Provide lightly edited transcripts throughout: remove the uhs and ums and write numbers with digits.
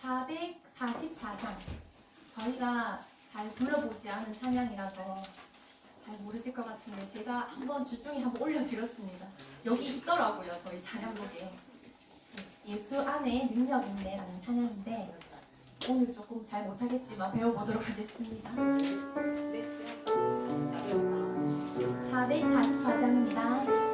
444장. 저희가 잘 불러보지 않은 찬양이라서 잘 모르실 것 같은데 제가 한번 주중에 한번 올려드렸습니다. 여기 있더라고요. 저희 찬양곡에 예수 안에 능력 있네 라는 찬양인데 오늘 조금 잘 못하겠지만 배워보도록 하겠습니다. 444장입니다.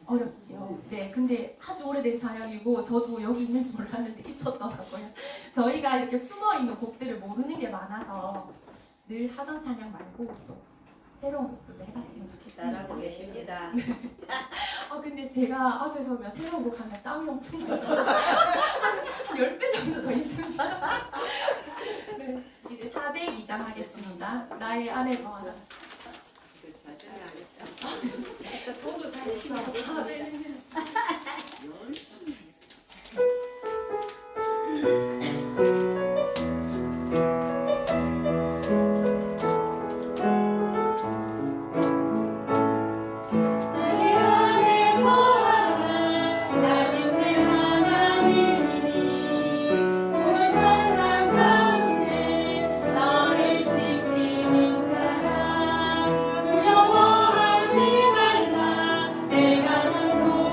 어렵지요. 네, 근데 아주 오래된 찬양이고 저도 여기 있는지 몰랐는데 있었더라고요. 저희가 이렇게 숨어있는 곡들을 모르는 게 많아서 늘 하던 찬양 말고 또 새로운 곡들도 해봤으면 좋겠습니다. 잘하고 계십니다. 근데 제가 앞에 서면 새로운 곡 하면 땀이 엄청 나요. 한 10배 정도 더 힘듭니다. 네, 이제 402장 하겠습니다. 나의 아내 거하라. 저도 잘 열심히 하고 열심히 두려워하지 말라 내가 널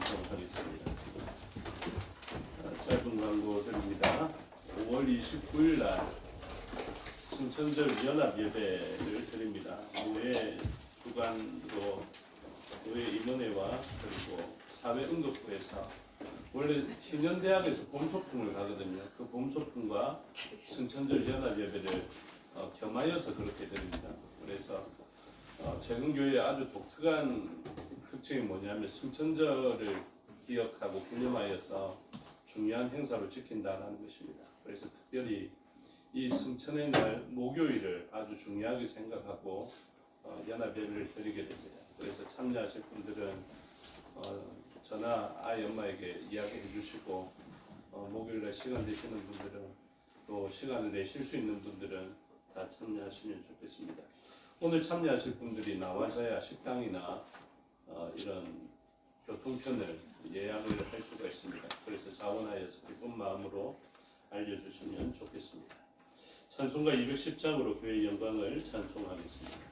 찬송하겠습니다. 짧은 광고 드립니다. 5월 29일 날 승천절 연합 예배를 드립니다. 교회 주관으로 교회 임원회와 그리고 사회응급부에서 원래 희년대학에서 봄소풍을 가거든요. 그 봄소풍과 승천절 연합 예배를 겸하여서 그렇게 드립니다. 그래서 재흥교회의 아주 독특한 특징이 뭐냐면 승천절을 기억하고 기념하여서 중요한 행사로 지킨다는 것입니다. 그래서 특별히 이 승천의 날 목요일을 아주 중요하게 생각하고 연합 예배를 드리게 됩니다. 그래서 참여하실 분들은 저나 아이 엄마에게 이야기해 주시고 목요일날 시간 되시는 분들은 또 시간을 내실 수 있는 분들은 다 참여하시면 좋겠습니다. 오늘 참여하실 분들이 나와서야 식당이나 이런 교통편을 예약을 할 수가 있습니다. 그래서 자원하여서 기쁜 마음으로 알려주시면 좋겠습니다. 찬송가 210장으로 그의 영광을 찬송하겠습니다.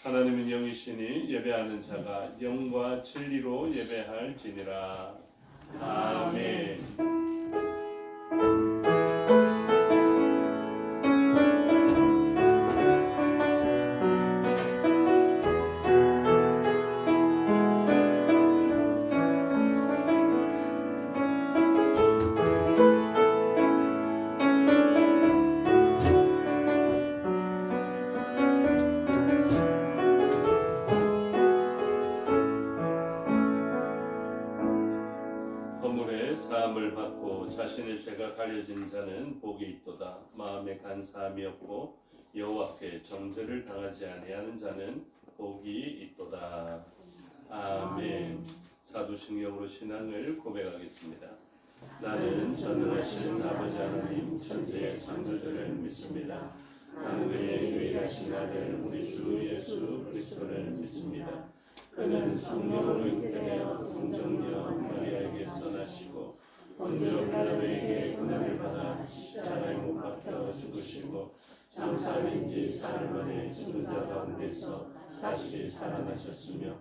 하나님은 영이시니 예배하는 자가 영과 진리로 예배할지니라. 아멘. 허물의 사함을 받고 자신의 죄가 가려진 자는 복이 있도다. 마음에 간사함이 없고 여호와께 정죄를 당하지 아니하는 자는 복이 있도다. 아멘. 사도신경으로 신앙을 고백하겠습니다. 나는 전능하신 아버지 하나님 천지의 창조주를 믿습니다. 나는 그의 유일하신 아들 우리 주 예수 그리스도를 믿습니다. 그는 성령으로 잉태되어 동정녀 마리아에게서 나시고 본디오 빌라도에게 고난을 받아 십자가에 못 박혀 죽으시고 장사한 지 사흘 만에 죽은 자 가운데서 다시 살아나셨으며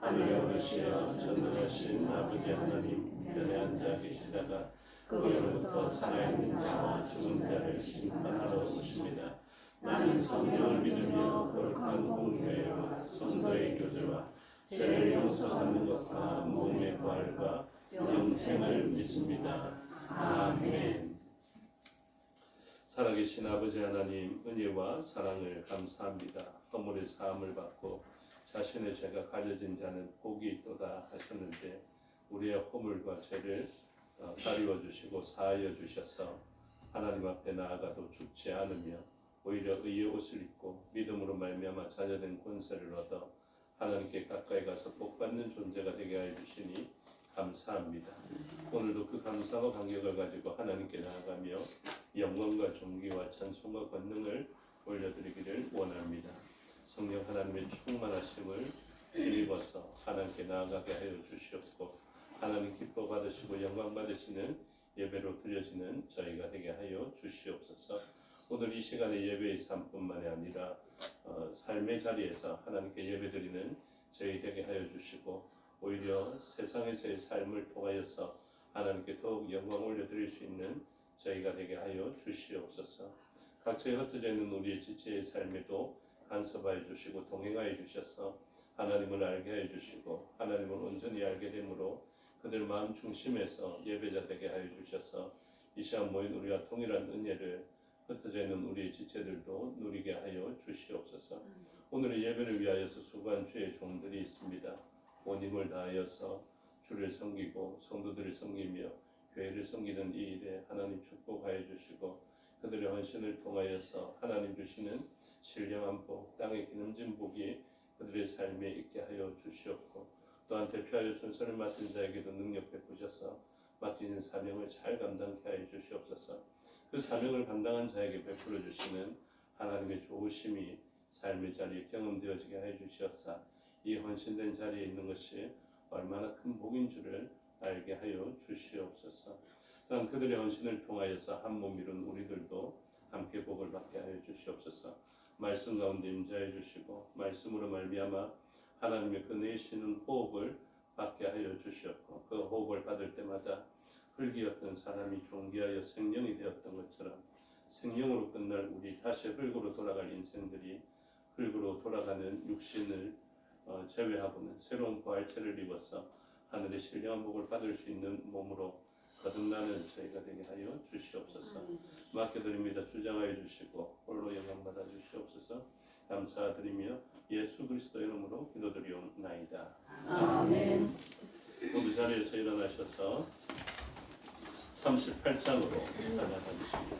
하늘에 오르시어 전능하신 아버지 하나님 편에 앉아 계시다가 그로부터 살아있는 자와 죽은 자를 심판하러 오십니다. 나는 성령을 믿으며 거룩한 공교회와 성도의 교제와 죄를 용서받는 것과 몸의 부활과 영생을 믿습니다. 아멘. 살아계신 아버지 하나님, 은혜와 사랑을 감사합니다. 허물의 사함을 받고 자신의 죄가 가려진 자는 복이 있도다 하셨는데 우리의 허물과 죄를 가리워 주시고 사하여 주셔서 하나님 앞에 나아가도 죽지 않으며 오히려 의의 옷을 입고 믿음으로 말미암아 자녀된 권세를 얻어 하나님께 가까이 가서 복받는 존재가 되게 하여 주시니 감사합니다. 오늘도 그 감사와 감격을 가지고 하나님께 나아가며 영광과 존귀와 찬송과 권능을 올려드리기를 원합니다. 성령 하나님의 충만하심을 힘입어서 하나님께 나아가게 하여 주시옵고 하나님 기뻐 받으시고 영광 받으시는 예배로 드려지는 저희가 되게 하여 주시옵소서. 오늘 이 시간에 예배의 삶뿐만이 아니라 삶의 자리에서 하나님께 예배드리는 저희 되게 하여 주시고 오히려 세상에서의 삶을 통하여서 하나님께 더욱 영광 올려드릴 수 있는 저희가 되게 하여 주시옵소서. 각처에 흩어져 있는 우리의 지체의 삶에도 간섭하여 주시고 동행하여 주셔서 하나님을 알게 하여 주시고 하나님을 온전히 알게 되므로 그들 마음 중심에서 예배자 되게 하여 주셔서 이 시간 모인 우리와 동일한 은혜를 흩어져 있는 우리의 지체들도 누리게 하여 주시옵소서. 오늘의 예배를 위하여서 수고한 주의 종들이 있습니다. 온 힘을 다하여서 주를 섬기고 성도들을 섬기며 교회를 섬기는 이 일에 하나님 축복하여 주시고 그들의 헌신을 통하여서 하나님 주시는 신령한 복, 땅의 기름진 복이 그들의 삶에 있게 하여 주시옵고 또한 대표하여 순서를 맡은 자에게도 능력 베푸셔서 맡기는 사명을 잘 감당케 하여 주시옵소서. 그 사명을 감당한 자에게 베풀어 주시는 하나님의 좋으심이 삶의 자리에 경험되어지게 하여 주시옵사 이 헌신된 자리에 있는 것이 얼마나 큰 복인 줄을 알게 하여 주시옵소서. 또한 그들의 헌신을 통하여서 한 몸 이룬 우리들도 함께 복을 받게 하여 주시옵소서. 말씀 가운데 임재해 주시고 말씀으로 말미암아 하나님의 그 내쉬는 호흡을 받게 하여 주시옵고 그 호흡을 받을 때마다 흙이었던 사람이 존귀하여 생명이 되었던 것처럼 생명으로 끝날 우리 다시 흙으로 돌아갈 인생들이 흙으로 돌아가는 육신을 제외하고는 새로운 부활체를 입어서 하늘의 신령한 복을 받을 수 있는 몸으로 거듭나는 저희가 되게 하여 주시옵소서. 맡겨드립니다. 주장하여 주시고 홀로 영광 받아 주시옵소서. 감사드리며 예수 그리스도의 이름으로 기도드리옵나이다. 아멘. 모두 자리에서 일어나셔서 38장으로 찬양하겠습니다.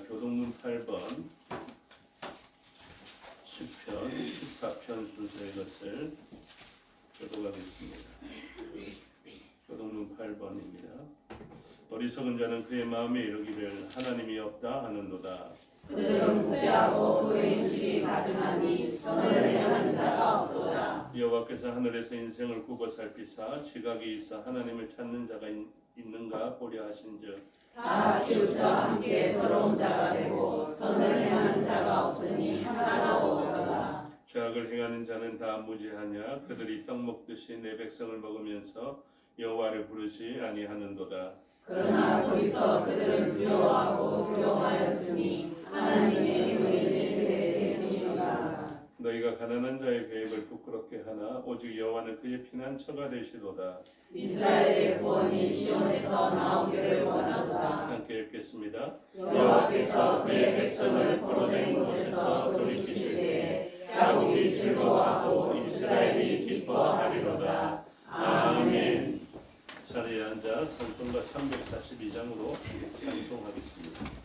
교동문 8번 10편 14편 순서의 것을 교독하겠습니다. 교동문 8번입니다. 어리석은 자는 그의 마음에 이르기를 하나님이 없다 하는도다. 그들은 부패하고 그 행실이 가증하니 선을 행하는 자가 없도다. 여호와께서 하늘에서 인생을 굽어 살피사 지각이 있어 하나님을 찾는 자가 있는가 보려 하신즉 다 치우쳐 함께 더러운 자가 되고 선을 행하는 자가 없으니 하나도 없도다. 죄악을 행하는 자는 다 무지하냐 그들이 떡 먹듯이 내 백성을 먹으면서 여호와를 부르지 아니하는도다. 그러나 거기서 그들은 두려워하고 두려워하였으니 하나님의 의지에 계시니라. 너희가 가난한 자의 계획을 부끄럽게 하나 오직 여호와는 그의 피난처가 되시도다. 이스라엘의 구원이 시온에서 나오기를 원하도다. 함께 읽겠습니다. 여호와께서 그의 백성을 포로된 곳에서 돌이키실 때에 야곱이 즐거워하고 이스라엘이 기뻐하리로다. 아멘. 자리에 앉아 찬송가 342장으로 찬송하겠습니다.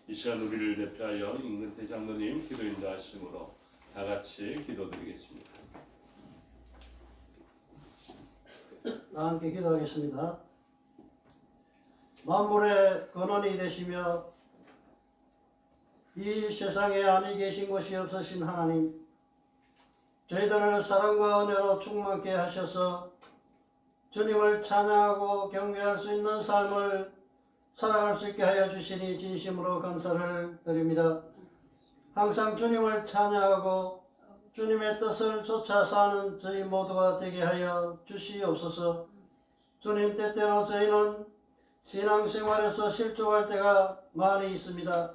이 시간 우리를 대표하여 임근태 장로님 기도 인도하심으로 다 같이 기도드리겠습니다. 함께 기도하겠습니다. 만물의 근원이 되시며 이 세상에 아니 계신 곳이 없으신 하나님, 저희들을 사랑과 은혜로 충만케 하셔서 주님을 찬양하고 경배할 수 있는 삶을 살아갈 수 있게 하여 주시니 진심으로 감사를 드립니다. 항상 주님을 찬양하고 주님의 뜻을 쫓아 사는 저희 모두가 되게 하여 주시옵소서. 주님, 때때로 저희는 신앙생활에서 실족할 때가 많이 있습니다.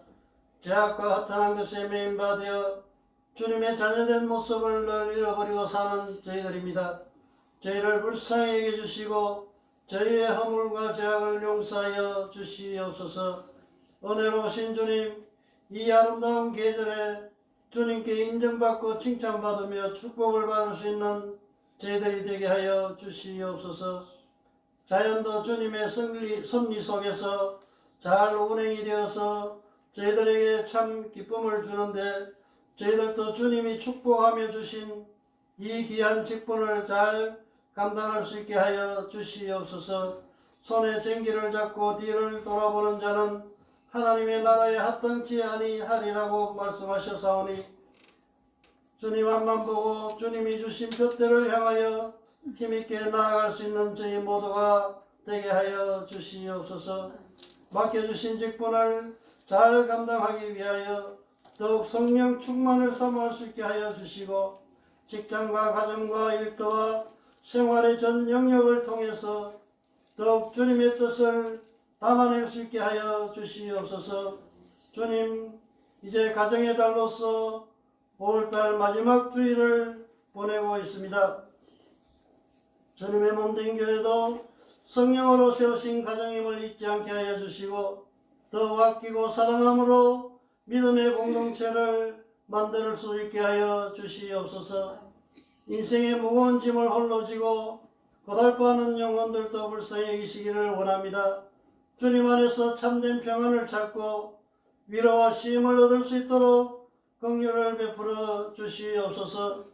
죄악과 허탄한 것에 매인받아 주님의 자녀된 모습을 늘 잃어버리고 사는 저희들입니다. 저희를 불쌍히 여겨주시고 저희의 허물과 죄악을 용서하여 주시옵소서. 은혜로우신 주님, 이 아름다운 계절에 주님께 인정받고 칭찬받으며 축복을 받을 수 있는 저희들이 되게 하여 주시옵소서. 자연도 주님의 섭리 속에서 잘 운행이 되어서 저희들에게 참 기쁨을 주는데, 저희들도 주님이 축복하며 주신 이 귀한 직분을 잘 감당할 수 있게 하여 주시옵소서. 손에 쟁기를 잡고 뒤를 돌아보는 자는 하나님의 나라에 합당치 아니하리라고 말씀하셨사오니, 주님 앞만 보고 주님이 주신 둏대를 향하여 힘있게 나아갈 수 있는 저희 모두가 되게 하여 주시옵소서. 맡겨주신 직분을 잘 감당하기 위하여 더욱 성령 충만을 사모할 수 있게 하여 주시고 직장과 가정과 일터와 생활의 전 영역을 통해서 더욱 주님의 뜻을 담아낼 수 있게 하여 주시옵소서. 주님, 이제 가정의 달로서 5월달 마지막 주일을 보내고 있습니다. 주님의 몸된 교회도 성령으로 세우신 가정임을 잊지 않게 하여 주시고 더 아끼고 사랑함으로 믿음의 공동체를 만들 수 있게 하여 주시옵소서. 인생의 무거운 짐을 홀로 지고 고달퍼하는 영혼들도 불쌍히 여기시기를 원합니다. 주님 안에서 참된 평안을 찾고 위로와 쉼을 얻을 수 있도록 긍휼을 베풀어 주시옵소서.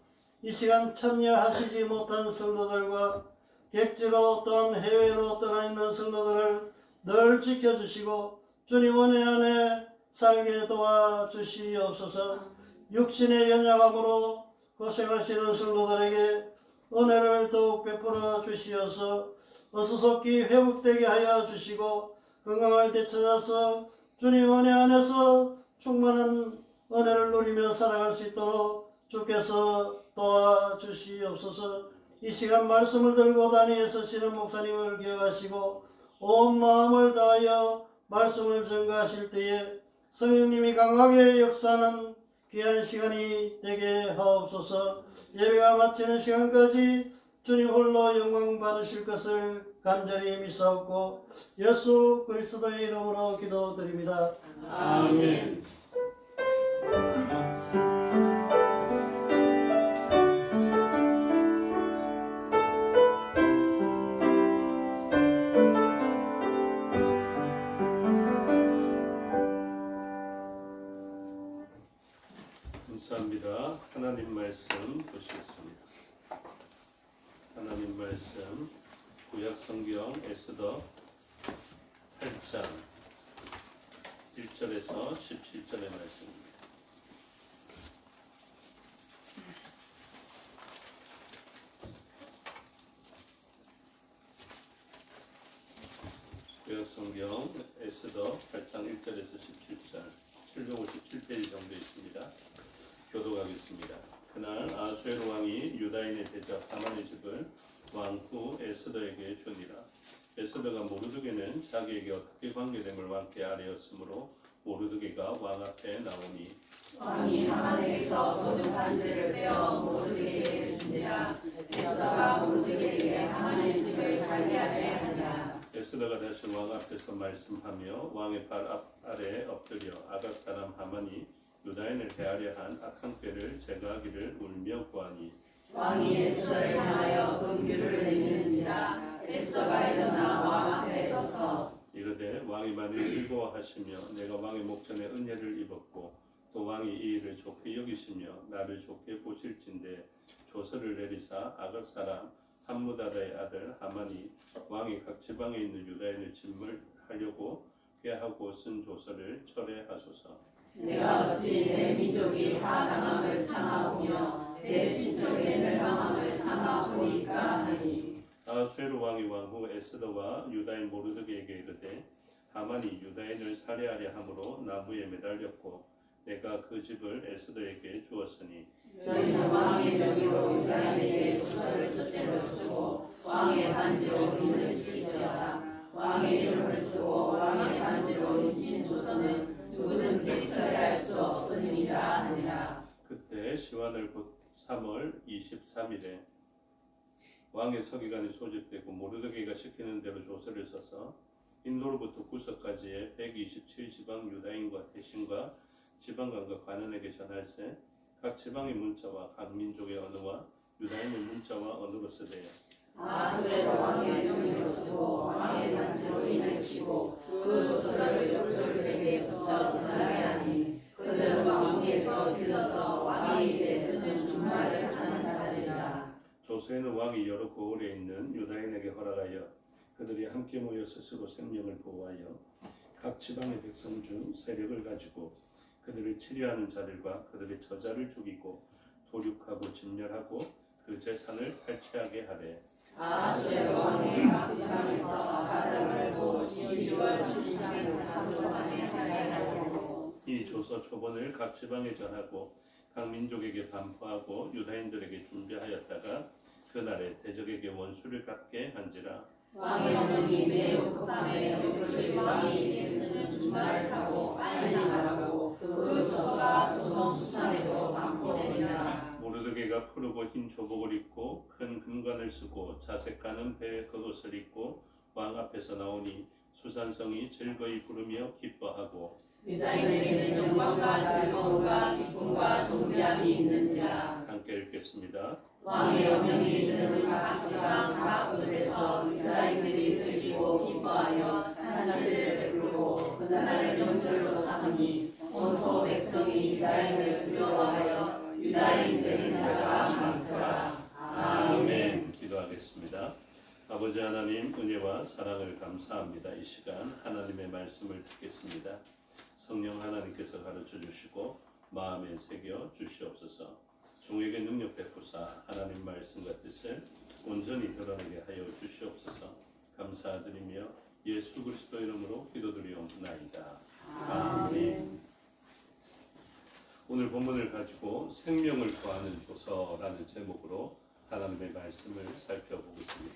이 시간 참여하시지 못한 성도들과 객지로 또한 해외로 떠나 있는 성도들을 늘 지켜주시고 주님 은혜 안에 살게 도와주시옵소서. 육신의 연약함으로 고생하시는 성도들에게 은혜를 더욱 베풀어 주시어서 어수속히 회복되게 하여 주시고 건강을 되찾아서 주님 은혜 안에서 충만한 은혜를 누리며 살아갈 수 있도록 주께서 도와주시옵소서. 이 시간 말씀을 들고 다니에 서시는 목사님을 기억하시고 온 마음을 다하여 말씀을 전가하실 때에 성령님이 강하게 역사하는 귀한 시간이 되게 하옵소서. 예배가 마치는 시간까지 주님 홀로 영광 받으실 것을 간절히 믿사옵고 예수 그리스도의 이름으로 기도드립니다. 아멘. 감사합니다. 하나님 말씀 보시겠습니다. 하나님 말씀 구약 성경 에스더 8장 1절에서 17절의 말씀입니다. 구약 성경 에스더 8장 1절에서 17절 757페이지 정도 있습니다. 교독하겠습니다. 그날 아수에로 왕이 유다인의 대적 하만의 집을 왕후 에스더에게 주니라. 에스더가 모르드게는 자기에게 어떻게 관계됨을 왕께 아뢰었으므로 모르드게가 왕 앞에 나오니 왕이 하만에게서 모든 반지를 빼어 모르드게에게 준지라. 에스더가 모르드게에게 하만의 집을 관리하게 하니라. 에스더가 다시 왕 앞에서 말씀하며 왕의 발 아래에 엎드려 아각 사람 하만이 유다인을 대하려 한 악한 꾀를 제거하기를 울며 구하니 왕이 에스더를 향하여 긍휼을 내미는지라. 에스더가 일어나 왕 앞에 서서 이르되 왕이 만일 즐거워하시며 내가 왕의 목전에 은혜를 입었고 또 왕이 이 일을 좋게 여기시며 나를 좋게 보실진대 조서를 내리사 아각 사람 함무다다의 아들 하만이 왕이 각 지방에 있는 유다인을 진멸하려고 꾀하고 쓴 조서를 철회하소서. 내가 어찌 내 민족이 파당함을 참아보며 내 친척의 멸망함을 참아보리까 하니. 아수에로 왕이 왕후 에스더와 유다인 모르드게에게 이르되 하만이 유다인을 살해하려 함으로 나무에 매달렸고 내가 그 집을 에스더에게 주었으니 너희는 왕의 명의로 유다인에게 조서를 뜻대로 쓰고 왕의 반지로 인을 지키라. 왕의 이름을 쓰고 왕의 반지로 인친 조서는 누구든지 처리할 수 없으니라 하니라. 그때 시완을 곧 3월 23일에 왕의 서기관이 소집되고 모르드게가 시키는 대로 조서를 써서 인도로부터 구석까지의 127지방 유다인과 대신과 지방관과 관원에게 전할세 각 지방의 문자와 각 민족의 언어와 유다인의 문자와 언어로 쓰되 아수레로 왕의 명의로 쓰고 왕의 반지로 인을 치고 그 조서를 역졸들에게 붙여 전하게 하니 그들은 왕 위에서 길러서 왕의 입에 쓰는 준말을 하는 자들이라. 조서에는 왕이 여러 고을에 있는 유다인에게 허락하여 그들이 함께 모여 스스로 생명을 보호하여 각 지방의 백성 중 세력을 가지고 그들을 치료하는 자들과 그들의 저자를 죽이고 도륙하고 진멸하고 그 재산을 탈취하게 하되 아수의 왕의 각지방에서 바다를 고 12월 13일 하루 만에 하나하고 이 조서 초본을 각 지방에 전하고 각 민족에게 반포하고 유다인들에게 준비하였다가 그날에 대적에게 원수를 갚게 한지라. 왕의 명이 매우 급함에 그들이 왕이 있는 주말을 타고 빨리 나가고 그 조서가 도성수산에도 반포되니라. 모르드게가 푸르고 흰 조복을 입고 큰 금관을 쓰고 자색가는 배에 그것을 입고 왕 앞에서 나오니 수산성이 즐거이 부르며 기뻐하고 유다인에게는 영광과 즐거움과 기쁨과 존귀함이 있는지라. 함께 읽겠습니다. 왕의 명령이 이르는 각 지방 각 읍에서 유다인들이 즐기고 기뻐하여 잔치를 베풀고 그날을 명절로 삼으니 온토 백성이 유다인을 두려워하여 유다인 되는 자가 많더라. 아멘. 기도하겠습니다. 아버지 하나님 은혜와 사랑을 감사합니다. 이 시간 하나님의 말씀을 듣겠습니다. 성령 하나님께서 가르쳐 주시고 마음에 새겨 주시옵소서. 종에게 능력 베푸사 하나님 말씀과 뜻을 온전히 드러내게 하여 주시옵소서. 감사드리며 예수 그리스도 이름으로 기도드리옵나이다. 아멘. 오늘 본문을 가지고 생명을 구하는 조서라는 제목으로 하나님의 말씀을 살펴보겠습니다.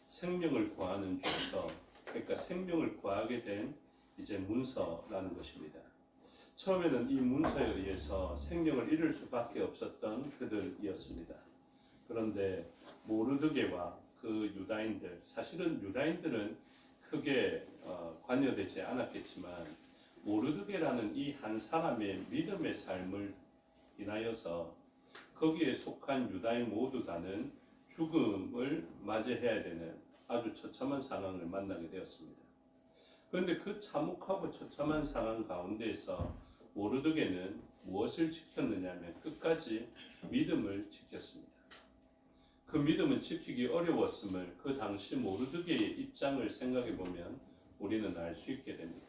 생명을 구하는 조서, 그러니까 생명을 구하게 된 이제 문서라는 것입니다. 처음에는 이 문서에 의해서 생명을 잃을 수밖에 없었던 그들이었습니다. 그런데 모르드게와 그 유다인들, 사실은 유다인들은 크게 관여되지 않았겠지만 모르드게라는 이 한 사람의 믿음의 삶을 인하여서 거기에 속한 유다인 모두 다는 죽음을 맞이해야 되는 아주 처참한 상황을 만나게 되었습니다. 그런데 그 참혹하고 처참한 상황 가운데에서 모르드게는 무엇을 지켰느냐면 끝까지 믿음을 지켰습니다. 그 믿음은 지키기 어려웠음을 그 당시 모르드게의 입장을 생각해 보면 우리는 알 수 있게 됩니다.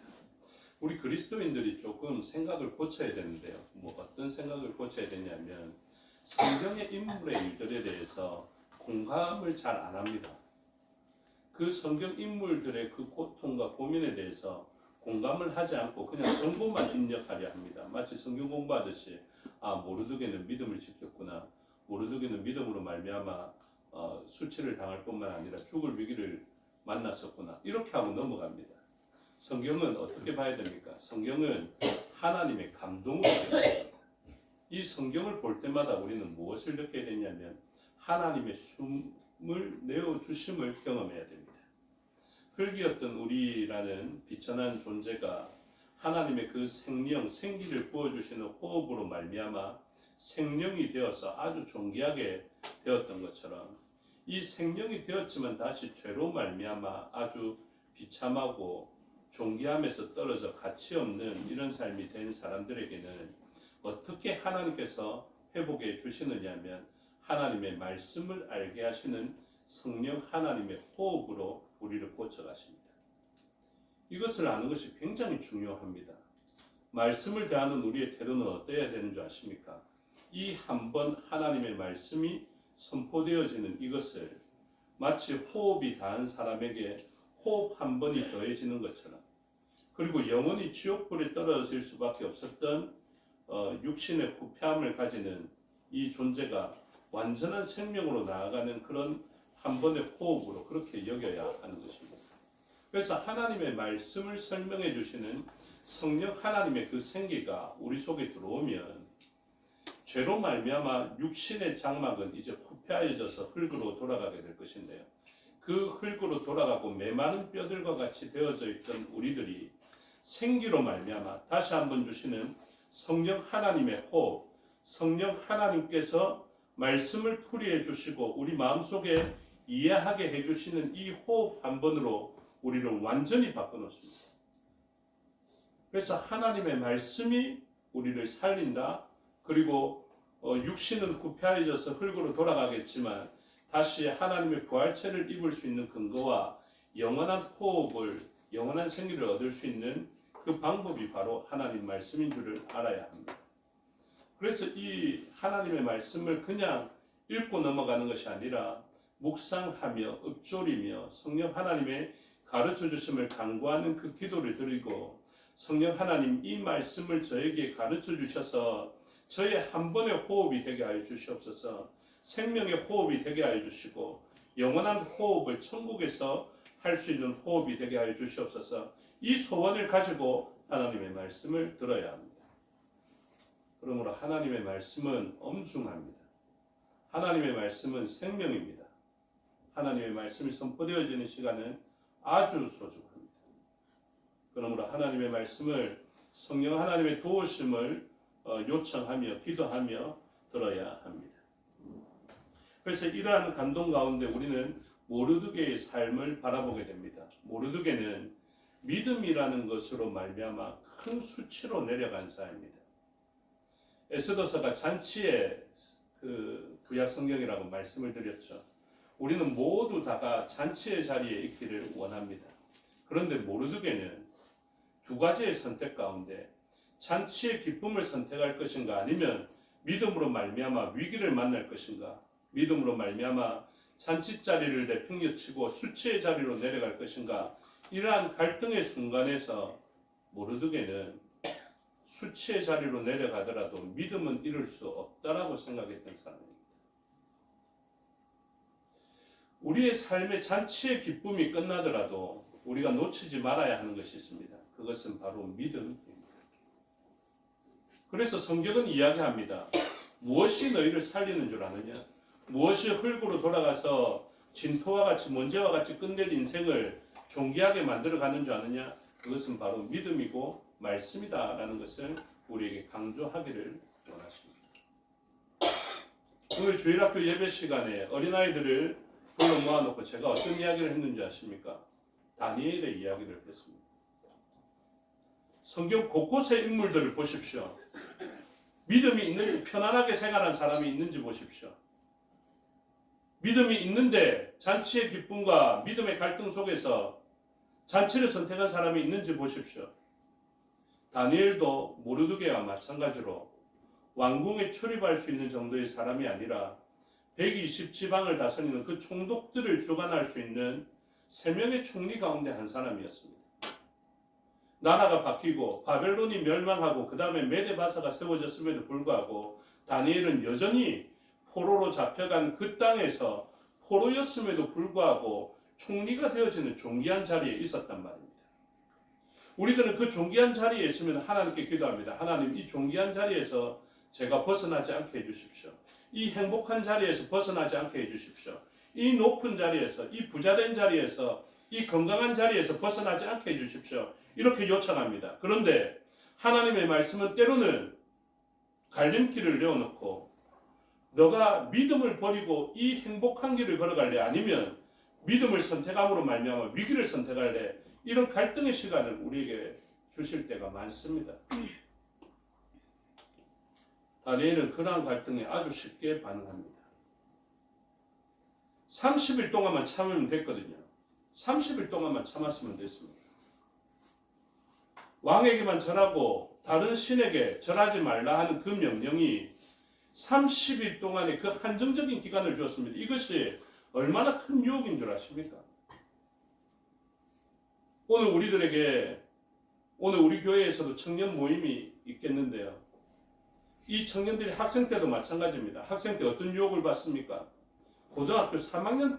우리 그리스도인들이 조금 생각을 고쳐야 되는데요. 어떤 생각을 고쳐야 되냐면 성경의 인물의 일들에 대해서 공감을 잘 안 합니다. 그 성경 인물들의 그 고통과 고민에 대해서 공감을 하지 않고 그냥 정보만 입력하려 합니다. 마치 성경 공부하듯이 모르드게는 믿음을 지켰구나. 모르드게는 믿음으로 말미암아 수치를 당할 뿐만 아니라 죽을 위기를 만났었구나. 이렇게 하고 넘어갑니다. 성경은 어떻게 봐야 됩니까? 성경은 하나님의 감동으로 됩니다. 이 성경을 볼 때마다 우리는 무엇을 느껴야 되냐면 하나님의 숨을 내어주심을 경험해야 됩니다. 흙이었던 우리라는 비천한 존재가 하나님의 그 생명, 생기를 부어주시는 호흡으로 말미암아 생명이 되어서 아주 존귀하게 되었던 것처럼 이 생명이 되었지만 다시 죄로 말미암아 아주 비참하고 존귀함에서 떨어져 가치 없는 이런 삶이 된 사람들에게는 어떻게 하나님께서 회복해 주시느냐면 하나님의 말씀을 알게 하시는 성령 하나님의 호흡으로 우리를 고쳐가십니다. 이것을 아는 것이 굉장히 중요합니다. 말씀을 대하는 우리의 태도는 어때야 되는 줄 아십니까? 이 한 번 하나님의 말씀이 선포되어지는 이것을 마치 호흡이 닿은 사람에게 호흡 한 번이 더해지는 것처럼 그리고 영원히 지옥불에 떨어질 수밖에 없었던 육신의 후패함을 가지는 이 존재가 완전한 생명으로 나아가는 그런 한 번의 호흡으로 그렇게 여겨야 하는 것입니다. 그래서 하나님의 말씀을 설명해 주시는 성령 하나님의 그 생기가 우리 속에 들어오면 죄로 말미암아 육신의 장막은 이제 후패하여져서 흙으로 돌아가게 될 것인데요. 그 흙으로 돌아가고 메마른 뼈들과 같이 되어져 있던 우리들이 생기로 말미암아 다시 한번 주시는 성령 하나님의 호흡, 성령 하나님께서 말씀을 풀이해 주시고 우리 마음속에 이해하게 해주시는 이 호흡 한 번으로 우리를 완전히 바꿔놓습니다. 그래서 하나님의 말씀이 우리를 살린다. 그리고 육신은 후패해져서 흙으로 돌아가겠지만 다시 하나님의 부활체를 입을 수 있는 근거와 영원한 호흡을, 영원한 생기를 얻을 수 있는 그 방법이 바로 하나님 말씀인 줄을 알아야 합니다. 그래서 이 하나님의 말씀을 그냥 읽고 넘어가는 것이 아니라 묵상하며 읊조리며 성령 하나님의 가르쳐 주심을 간구하는 그 기도를 드리고, 성령 하나님 이 말씀을 저에게 가르쳐 주셔서 저의 한 번의 호흡이 되게 하여 주시옵소서. 생명의 호흡이 되게 하여 주시고 영원한 호흡을 천국에서 할 수 있는 호흡이 되게 하여 주시옵소서. 이 소원을 가지고 하나님의 말씀을 들어야 합니다. 그러므로 하나님의 말씀은 엄중합니다. 하나님의 말씀은 생명입니다. 하나님의 말씀이 선포되어지는 시간은 아주 소중합니다. 그러므로 하나님의 말씀을 성령 하나님의 도우심을 요청하며 기도하며 들어야 합니다. 그래서 이러한 감동 가운데 우리는 모르드게의 삶을 바라보게 됩니다. 모르드게는 믿음이라는 것으로 말미암아 큰 수치로 내려간 자입니다. 에스더서가 잔치의 그 구약 성경이라고 말씀을 드렸죠. 우리는 모두 다가 잔치의 자리에 있기를 원합니다. 그런데 모르드게는 두 가지의 선택 가운데 잔치의 기쁨을 선택할 것인가, 아니면 믿음으로 말미암아 위기를 만날 것인가, 믿음으로 말미암아 잔치 자리를 내팽겨치고 수치의 자리로 내려갈 것인가, 이러한 갈등의 순간에서 모르드게는 수치의 자리로 내려가더라도 믿음은 잃을 수 없다라고 생각했던 사람입니다. 우리의 삶의 잔치의 기쁨이 끝나더라도 우리가 놓치지 말아야 하는 것이 있습니다. 그것은 바로 믿음입니다. 그래서 성경은 이야기합니다. 무엇이 너희를 살리는 줄 아느냐? 무엇이 흙으로 돌아가서 진토와 같이 먼지와 같이 끝낼 인생을 존귀하게 만들어가는 줄 아느냐? 그것은 바로 믿음이고 말씀이다라는 것을 우리에게 강조하기를 원하십니다. 오늘 주일학교 예배 시간에 어린아이들을 불러 모아놓고 제가 어떤 이야기를 했는지 아십니까? 다니엘의 이야기를 했습니다. 성경 곳곳의 인물들을 보십시오. 믿음이 있는, 편안하게 생활한 사람이 있는지 보십시오. 믿음이 있는데 잔치의 기쁨과 믿음의 갈등 속에서 잔치를 선택한 사람이 있는지 보십시오. 다니엘도 모르드게와 마찬가지로 왕궁에 출입할 수 있는 정도의 사람이 아니라 120지방을 다스리는 그 총독들을 주관할 수 있는 3명의 총리 가운데 한 사람이었습니다. 나라가 바뀌고 바벨론이 멸망하고 그 다음에 메데바사가 세워졌음에도 불구하고 다니엘은 여전히 포로로 잡혀간 그 땅에서 포로였음에도 불구하고 총리가 되어지는 존귀한 자리에 있었단 말입니다. 우리들은 그 존귀한 자리에 있으면 하나님께 기도합니다. 하나님, 이 존귀한 자리에서 제가 벗어나지 않게 해주십시오. 이 행복한 자리에서 벗어나지 않게 해주십시오. 이 높은 자리에서, 이 부자된 자리에서, 이 건강한 자리에서 벗어나지 않게 해주십시오. 이렇게 요청합니다. 그런데 하나님의 말씀은 때로는 갈림길을 내어놓고 너가 믿음을 버리고 이 행복한 길을 걸어갈래? 아니면 믿음을 선택함으로 말미암아 위기를 선택할래? 이런 갈등의 시간을 우리에게 주실 때가 많습니다. 다니엘은 그러한 갈등에 아주 쉽게 반응합니다. 30일 동안만 참으면 됐거든요. 30일 동안만 참았으면 됐습니다. 왕에게만 절하고 다른 신에게 절하지 말라 하는 그 명령이 30일 동안의 그 한정적인 기간을 주었습니다. 이것이 얼마나 큰 유혹인 줄 아십니까? 오늘 우리 교회에서도 청년 모임이 있겠는데요. 이 청년들이 학생 때도 마찬가지입니다. 학생 때 어떤 유혹을 받습니까? 고등학교 3학년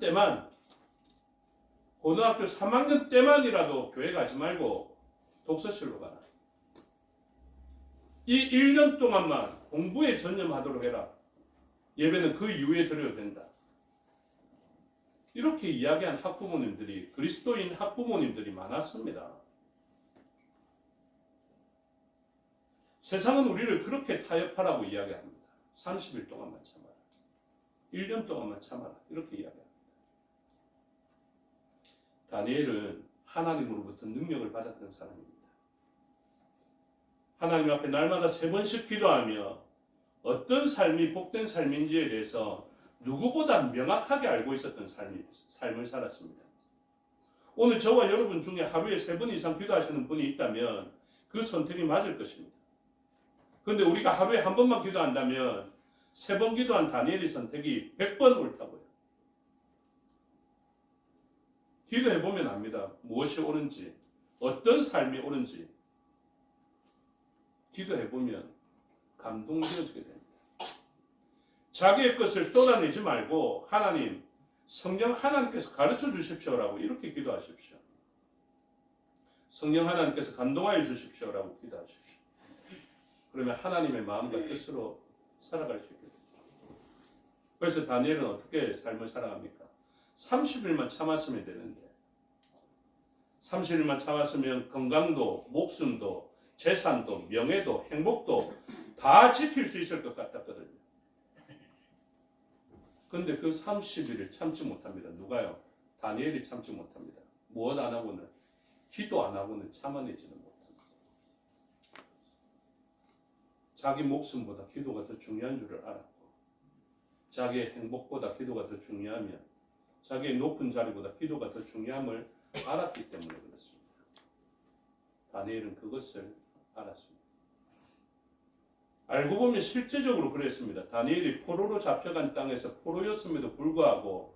때만이라도 교회 가지 말고 독서실로 가라. 이 1년 동안만 공부에 전념하도록 해라. 예배는 그 이후에 드려도 된다. 이렇게 이야기한 학부모님들이, 그리스도인 학부모님들이 많았습니다. 세상은 우리를 그렇게 타협하라고 이야기합니다. 30일 동안만 참아라. 1년 동안만 참아라. 이렇게 이야기합니다. 다니엘은 하나님으로부터 능력을 받았던 사람입니다. 하나님 앞에 날마다 3번씩 기도하며 어떤 삶이 복된 삶인지에 대해서 누구보다 명확하게 알고 있었던 삶을 살았습니다. 오늘 저와 여러분 중에 하루에 3번 이상 기도하시는 분이 있다면 그 선택이 맞을 것입니다. 그런데 우리가 하루에 한 번만 기도한다면 3번 기도한 다니엘의 선택이 100번 옳다고요. 기도해 보면 압니다. 무엇이 옳은지, 어떤 삶이 옳은지 기도해 보면 감동되어지게 됩니다. 자기의 것을 쏟아내지 말고 하나님, 성령 하나님께서 가르쳐 주십시오라고 이렇게 기도하십시오. 성령 하나님께서 감동하여 주십시오라고 기도하십시오. 그러면 하나님의 마음과 뜻으로 살아갈 수 있게 됩니다. 그래서 다니엘은 어떻게 삶을 살아갑니까? 30일만 참았으면 되는데 30일만 참았으면 건강도, 목숨도, 재산도, 명예도, 행복도 다 지킬 수 있을 것 같았거든요. 그런데 그 30일을 참지 못합니다. 누가요? 다니엘이 참지 못합니다. 무엇 안 하고는, 기도 안 하고는 참아내지는 못합니다. 자기 목숨보다 기도가 더 중요한 줄을 알았고, 자기의 행복보다 기도가 더 중요하며, 자기의 높은 자리보다 기도가 더 중요함을 알았기 때문에 그렇습니다. 다니엘은 그것을 알았습니다. 알고 보면 실제적으로 그랬습니다. 다니엘이 포로로 잡혀간 땅에서 포로였음에도 불구하고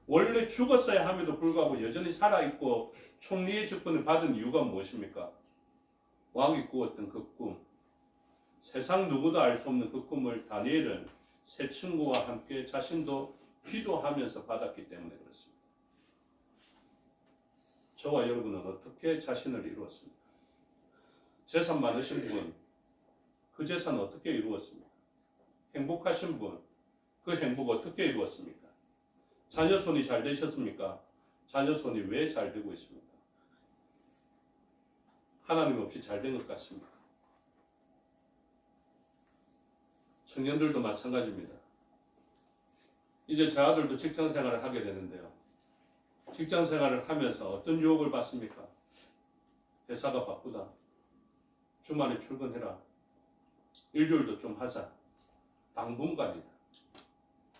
원래 죽었어야 함에도 불구하고 여전히 살아있고 총리의 직분을 받은 이유가 무엇입니까? 왕이 꾸었던 그 꿈, 세상 누구도 알 수 없는 그 꿈을 다니엘은 세 친구와 함께 자신도 기도하면서 받았기 때문에 그렇습니다. 저와 여러분은 어떻게 자신을 이루었습니까? 재산 많으신 분, 그 재산 어떻게 이루었습니까? 행복하신 분, 그 행복 어떻게 이루었습니까? 자녀 손이 잘 되셨습니까? 자녀 손이 왜 잘 되고 있습니까? 하나님 없이 잘 된 것 같습니까? 청년들도 마찬가지입니다. 이제 제 아들도 직장 생활을 하게 되는데요. 직장 생활을 하면서 어떤 유혹을 받습니까? 회사가 바쁘다. 주말에 출근해라. 일요일도 좀 하자. 당분간이다.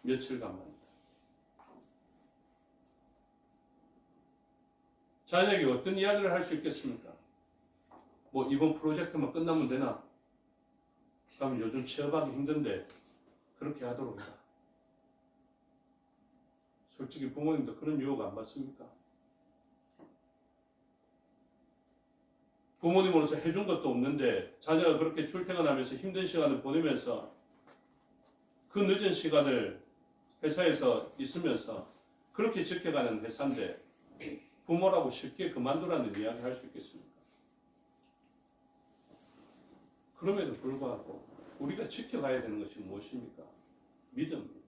며칠간만이다. 자녀에게 어떤 이야기를 할 수 있겠습니까? 뭐 이번 프로젝트만 끝나면 되나? 그럼 요즘 취업하기 힘든데 그렇게 하도록 해라. 솔직히 부모님도 그런 유혹 안 받습니까? 부모님으로서 해준 것도 없는데 자녀가 그렇게 출퇴근하면서 힘든 시간을 보내면서 그 늦은 시간을 회사에서 있으면서 그렇게 지켜가는 회사인데 부모라고 쉽게 그만두라는 이야기 할 수 있겠습니까? 그럼에도 불구하고 우리가 지켜가야 되는 것이 무엇입니까? 믿음입니다.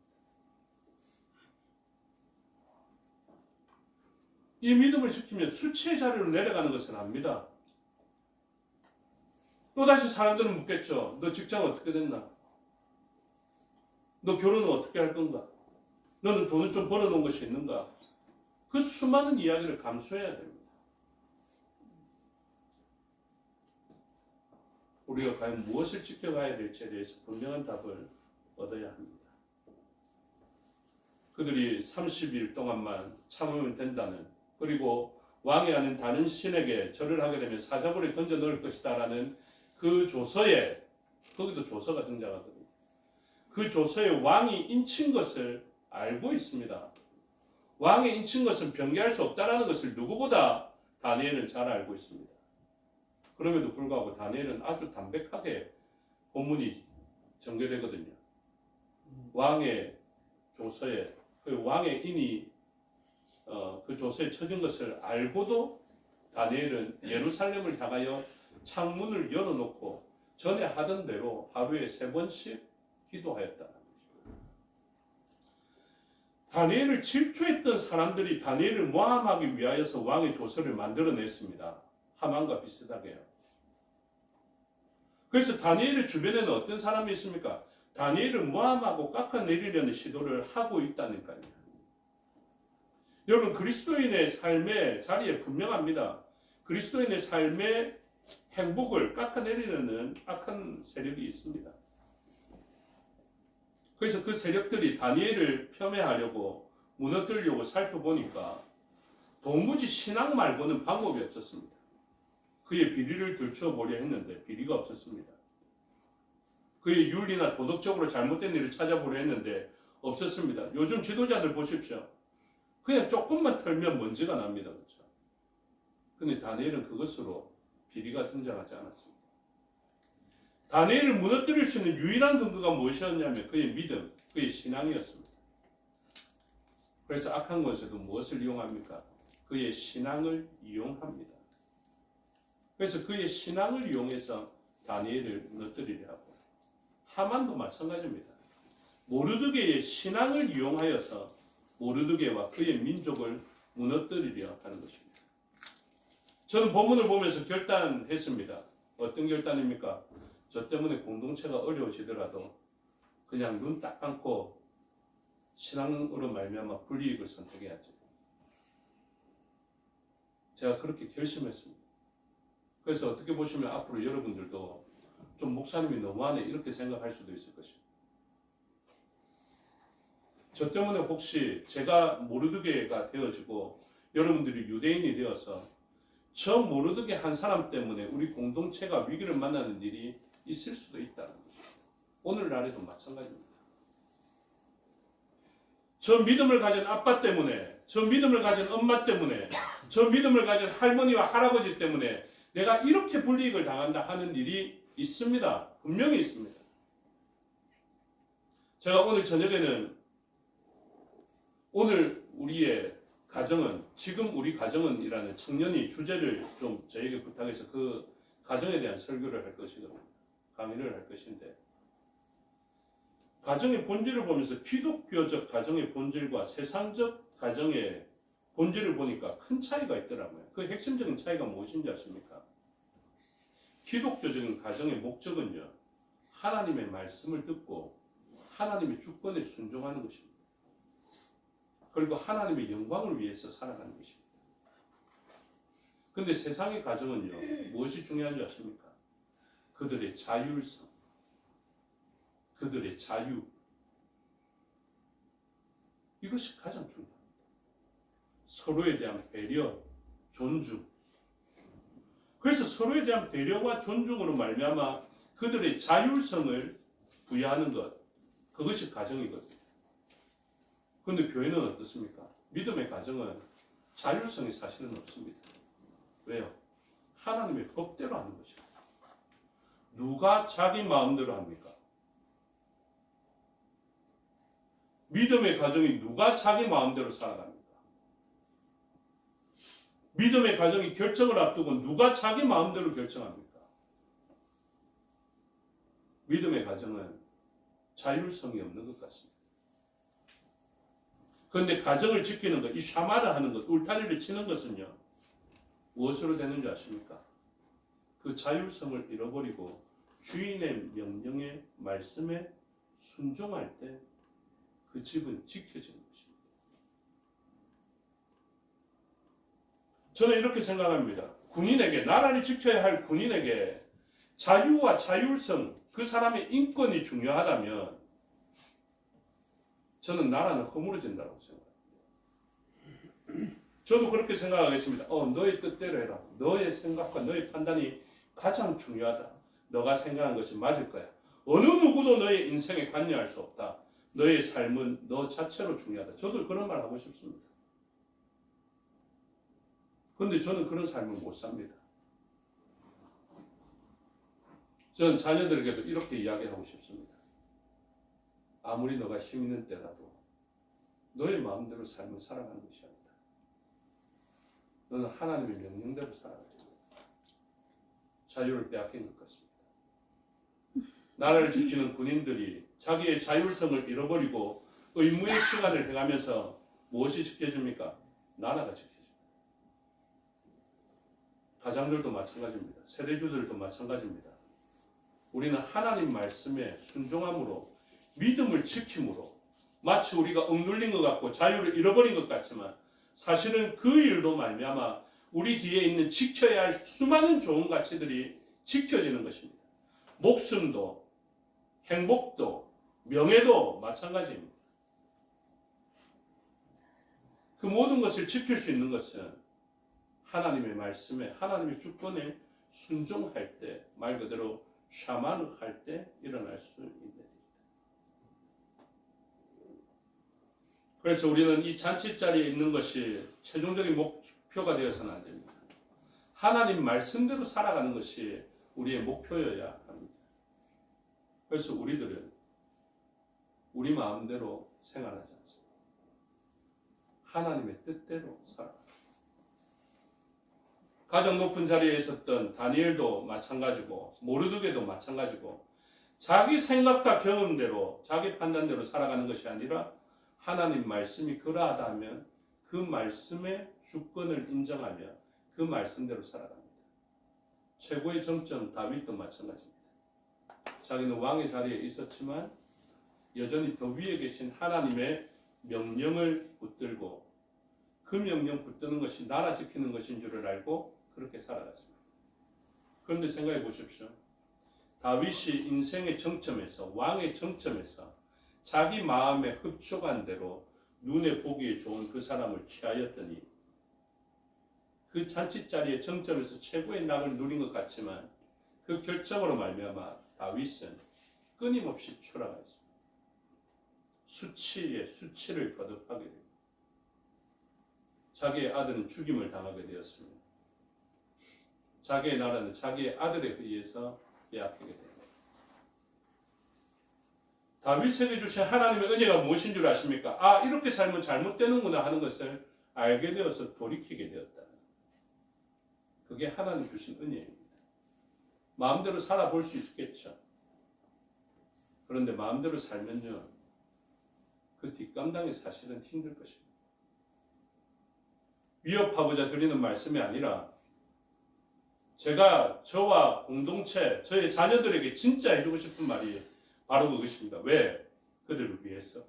이 믿음을 지키면 수치의 자리로 내려가는 것을 압니다. 또다시 사람들은 묻겠죠. 너 직장 어떻게 됐나? 너 결혼은 어떻게 할 건가? 너는 돈을 좀 벌어놓은 것이 있는가? 그 수많은 이야기를 감수해야 됩니다. 우리가 과연 무엇을 지켜가야 될지에 대해서 분명한 답을 얻어야 합니다. 그들이 30일 동안만 참으면 된다는, 그리고 왕이 아닌 다른 신에게 절을 하게 되면 사자굴에 던져 넣을 것이다 라는 그 조서에, 거기도 조서가 등장하거든요. 그 조서에 왕이 인친 것을 알고 있습니다. 왕이 인친 것은 변개할 수 없다라는 것을 누구보다 다니엘은 잘 알고 있습니다. 그럼에도 불구하고 다니엘은 아주 담백하게 본문이 전개되거든요. 왕의 조서에, 그 왕의 인이 그 조서에 쳐진 것을 알고도 다니엘은 예루살렘을 향하여 창문을 열어놓고 전에 하던 대로 하루에 3번씩 기도하였다. 다니엘을 질투했던 사람들이 다니엘을 모함하기 위하여서 왕의 조서를 만들어냈습니다. 하만과 비슷하게요. 그래서 다니엘의 주변에는 어떤 사람이 있습니까? 다니엘을 모함하고 깎아내리려는 시도를 하고 있다니까요. 여러분, 그리스도인의 삶의 자리에 분명합니다. 그리스도인의 삶의 행복을 깎아내리려는 악한 세력이 있습니다. 그래서 그 세력들이 다니엘을 폄훼하려고 무너뜨리려고 살펴보니까 도무지 신앙 말고는 방법이 없었습니다. 그의 비리를 들춰보려 했는데 비리가 없었습니다. 그의 윤리나 도덕적으로 잘못된 일을 찾아보려 했는데 없었습니다. 요즘 지도자들 보십시오. 그냥 조금만 털면 먼지가 납니다. 그렇죠? 근데 다니엘은 그것으로 비리가 등장하지 않았습니다. 다니엘을 무너뜨릴 수 있는 유일한 근거가 무엇이었냐면 그의 믿음, 그의 신앙이었습니다. 그래서 악한 것에도 무엇을 이용합니까? 그의 신앙을 이용합니다. 그래서 그의 신앙을 이용해서 다니엘을 무너뜨리려 하고, 하만도 마찬가지입니다. 모르드게의 신앙을 이용하여서 모르드게와 그의 민족을 무너뜨리려 하는 것입니다. 저는 본문을 보면서 결단했습니다. 어떤 결단입니까? 저 때문에 공동체가 어려워지더라도 그냥 눈 딱 감고 신앙으로 말미암아 불이익을 선택해야지. 제가 그렇게 결심했습니다. 그래서 어떻게 보시면 앞으로 여러분들도 좀 목사님이 너무하네 이렇게 생각할 수도 있을 것입니다. 저 때문에 혹시 제가 모르드게가 되어지고 여러분들이 유대인이 되어서 저 모르드게 한 사람 때문에 우리 공동체가 위기를 만나는 일이 있을 수도 있다는 것입니다. 오늘날에도 마찬가지입니다. 저 믿음을 가진 아빠 때문에, 저 믿음을 가진 엄마 때문에, 저 믿음을 가진 할머니와 할아버지 때문에 내가 이렇게 불이익을 당한다 하는 일이 있습니다. 분명히 있습니다. 제가 오늘 저녁에는 오늘 우리의 가정은, 지금 우리 가정은 이라는 청년이 주제를 좀 저에게 부탁해서 그 가정에 대한 설교를 할 것이거든요. 강의를 할 것인데, 가정의 본질을 보면서 기독교적 가정의 본질과 세상적 가정의 본질을 보니까 큰 차이가 있더라고요. 그 핵심적인 차이가 무엇인지 아십니까? 기독교적인 가정의 목적은요, 하나님의 말씀을 듣고 하나님의 주권에 순종하는 것입니다. 그리고 하나님의 영광을 위해서 살아가는 것입니다. 그런데 세상의 가정은요, 무엇이 중요한지 아십니까? 그들의 자율성, 그들의 자유, 이것이 가장 중요합니다. 서로에 대한 배려, 존중. 그래서 서로에 대한 배려와 존중으로 말미암아 그들의 자율성을 부여하는 것, 그것이 가정이거든요. 그런데 교회는 어떻습니까? 믿음의 가정은 자율성이 사실은 없습니다. 왜요? 하나님의 법대로 하는 것입니다. 누가 자기 마음대로 합니까? 믿음의 가정이 누가 자기 마음대로 살아갑니까? 믿음의 가정이 결정을 앞두고 누가 자기 마음대로 결정합니까? 믿음의 가정은 자율성이 없는 것 같습니다. 그런데 가정을 지키는 것, 이 샤마를 하는 것, 울타리를 치는 것은요, 무엇으로 되는지 아십니까? 그 자율성을 잃어버리고 주인의 명령에, 말씀에 순종할 때 그 집은 지켜지는 것입니다. 저는 이렇게 생각합니다. 군인에게, 나라를 지켜야 할 군인에게 자유와 자율성, 그 사람의 인권이 중요하다면 저는 나라는 허물어진다고 생각합니다. 저도 그렇게 생각하겠습니다. 너의 뜻대로 해라. 너의 생각과 너의 판단이 가장 중요하다. 너가 생각한 것이 맞을 거야. 어느 누구도 너의 인생에 관여할 수 없다. 너의 삶은 너 자체로 중요하다. 저도 그런 말 하고 싶습니다. 그런데 저는 그런 삶을 못 삽니다. 저는 자녀들에게도 이렇게 이야기하고 싶습니다. 아무리 너가 힘 있는 때라도 너의 마음대로 삶을 살아가는 것이 아니다. 너는 하나님의 명령대로 살아가야 된다. 자유를 빼앗긴 것 같습니다. 나라를 지키는 군인들이 자기의 자율성을 잃어버리고 의무의 시간을 해가면서 무엇이 지켜집니까? 나라가 지켜집니다. 가장들도 마찬가지입니다. 세대주들도 마찬가지입니다. 우리는 하나님 말씀에 순종함으로, 믿음을 지킴으로, 마치 우리가 억눌린 것 같고 자유를 잃어버린 것 같지만 사실은 그 일로 말미암아 우리 뒤에 있는 지켜야 할 수많은 좋은 가치들이 지켜지는 것입니다. 목숨도, 행복도, 명예도 마찬가지입니다. 그 모든 것을 지킬 수 있는 것은 하나님의 말씀에, 하나님의 주권에 순종할 때, 말 그대로 샤마르 할 때 일어날 수 있는 일입니다. 그래서 우리는 이 잔치 자리에 있는 것이 최종적인 목표가 되어서는 안 됩니다. 하나님 말씀대로 살아가는 것이 우리의 목표여야 합니다. 그래서 우리들은 우리 마음대로 생활하지 않습니다. 하나님의 뜻대로 살아갑니다. 가장 높은 자리에 있었던 다니엘도 마찬가지고 모르드게도 마찬가지고 자기 생각과 경험대로 자기 판단대로 살아가는 것이 아니라 하나님 말씀이 그러하다 하면 그 말씀의 주권을 인정하며 그 말씀대로 살아갑니다. 최고의 정점 다윗도 마찬가지입니다. 자기는 왕의 자리에 있었지만 여전히 더 위에 계신 하나님의 명령을 붙들고 그 명령 붙드는 것이 나라 지키는 것인 줄을 알고 그렇게 살아갔습니다. 그런데 생각해 보십시오. 다윗이 인생의 정점에서 왕의 정점에서 자기 마음에 흡족한 대로 눈에 보기에 좋은 그 사람을 취하였더니 그 잔치자리의 정점에서 최고의 낙을 누린 것 같지만 그 결정으로 말미암아 다윗은 끊임없이 추락하였습니다. 수치에 수치를 거듭하게 됩니다. 자기의 아들은 죽임을 당하게 되었습니다. 자기의 나라는 자기의 아들에 의해서 빼앗기게 됩니다. 다윗에게 주신 하나님의 은혜가 무엇인 줄 아십니까? 아, 이렇게 살면 잘못되는구나 하는 것을 알게 되어서 돌이키게 되었다. 그게 하나님 주신 은혜입니다. 마음대로 살아볼 수 있겠죠. 그런데 마음대로 살면요, 그 뒷감당이 사실은 힘들 것입니다. 위협하고자 드리는 말씀이 아니라 제가 저와 공동체, 저의 자녀들에게 진짜 해주고 싶은 말이 바로 그것입니다. 왜? 그들을 위해서.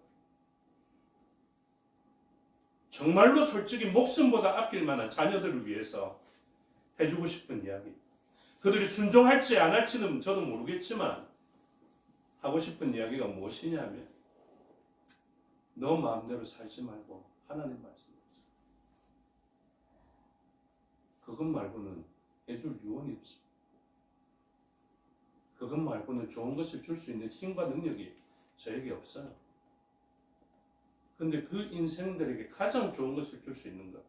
정말로 솔직히 목숨보다 아낄 만한 자녀들을 위해서 해주고 싶은 이야기. 그들이 순종할지 안 할지는 저도 모르겠지만 하고 싶은 이야기가 무엇이냐면 너 마음대로 살지 말고 하나님 말씀대로 살아. 그것 말고는 해줄 유언이 없습니다. 그것 말고는 좋은 것을 줄 수 있는 힘과 능력이 저에게 없어요. 근데 그 인생들에게 가장 좋은 것을 줄 수 있는 것,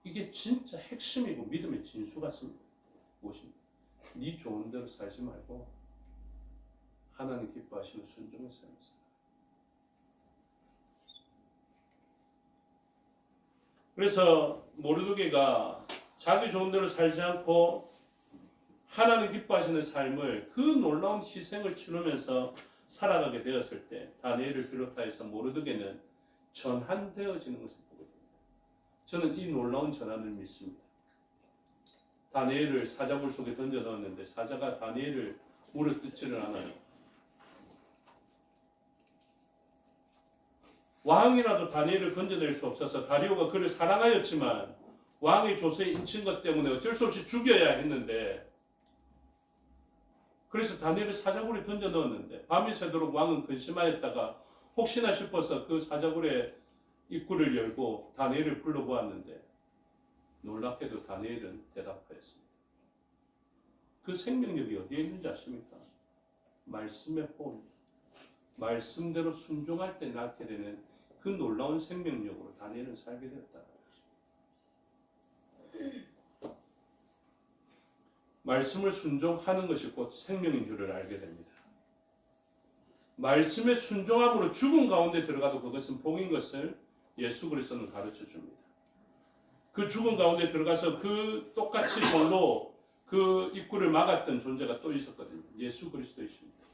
이게 진짜 핵심이고 믿음의 진수 같습니다. 무엇입니까? 네 좋은 대로 살지 말고 하나님 기뻐하시는 순종의 삶을 살아. 그래서 모르드게가 자기 좋은 대로 살지 않고 하나님 기뻐하시는 삶을, 그 놀라운 희생을 치르면서 살아가게 되었을 때 다니엘을 비롯하여서 모르드게는 전환되어지는 것을 보게 됩니다. 저는 이 놀라운 전환을 믿습니다. 다니엘을 사자굴 속에 던져 넣었는데 사자가 다니엘을 물어뜯지를 않아요. 왕이라도 다니엘을 건져낼 수 없어서 다리오가 그를 사랑하였지만 왕의 조서에 인친 것 때문에 어쩔 수 없이 죽여야 했는데, 그래서 다니엘을 사자굴에 던져 넣었는데 밤이 새도록 왕은 근심하였다가 혹시나 싶어서 그 사자굴의 입구를 열고 다니엘을 불러보았는데 놀랍게도 다니엘은 대답하였습니다. 그 생명력이 어디에 있는지 아십니까? 말씀의 호흡, 말씀대로 순종할 때 낳게 되는 그 놀라운 생명력으로 다니엘은 살게 되었다는 것입니다. 말씀을 순종하는 것이 곧 생명인 줄을 알게 됩니다. 말씀에 순종함으로 죽음 가운데 들어가도 그것은 복인 것을 예수 그리스도는 가르쳐 줍니다. 그 죽음 가운데 들어가서 그 똑같이 돌로 그 입구를 막았던 존재가 또 있었거든요. 예수 그리스도이십니다.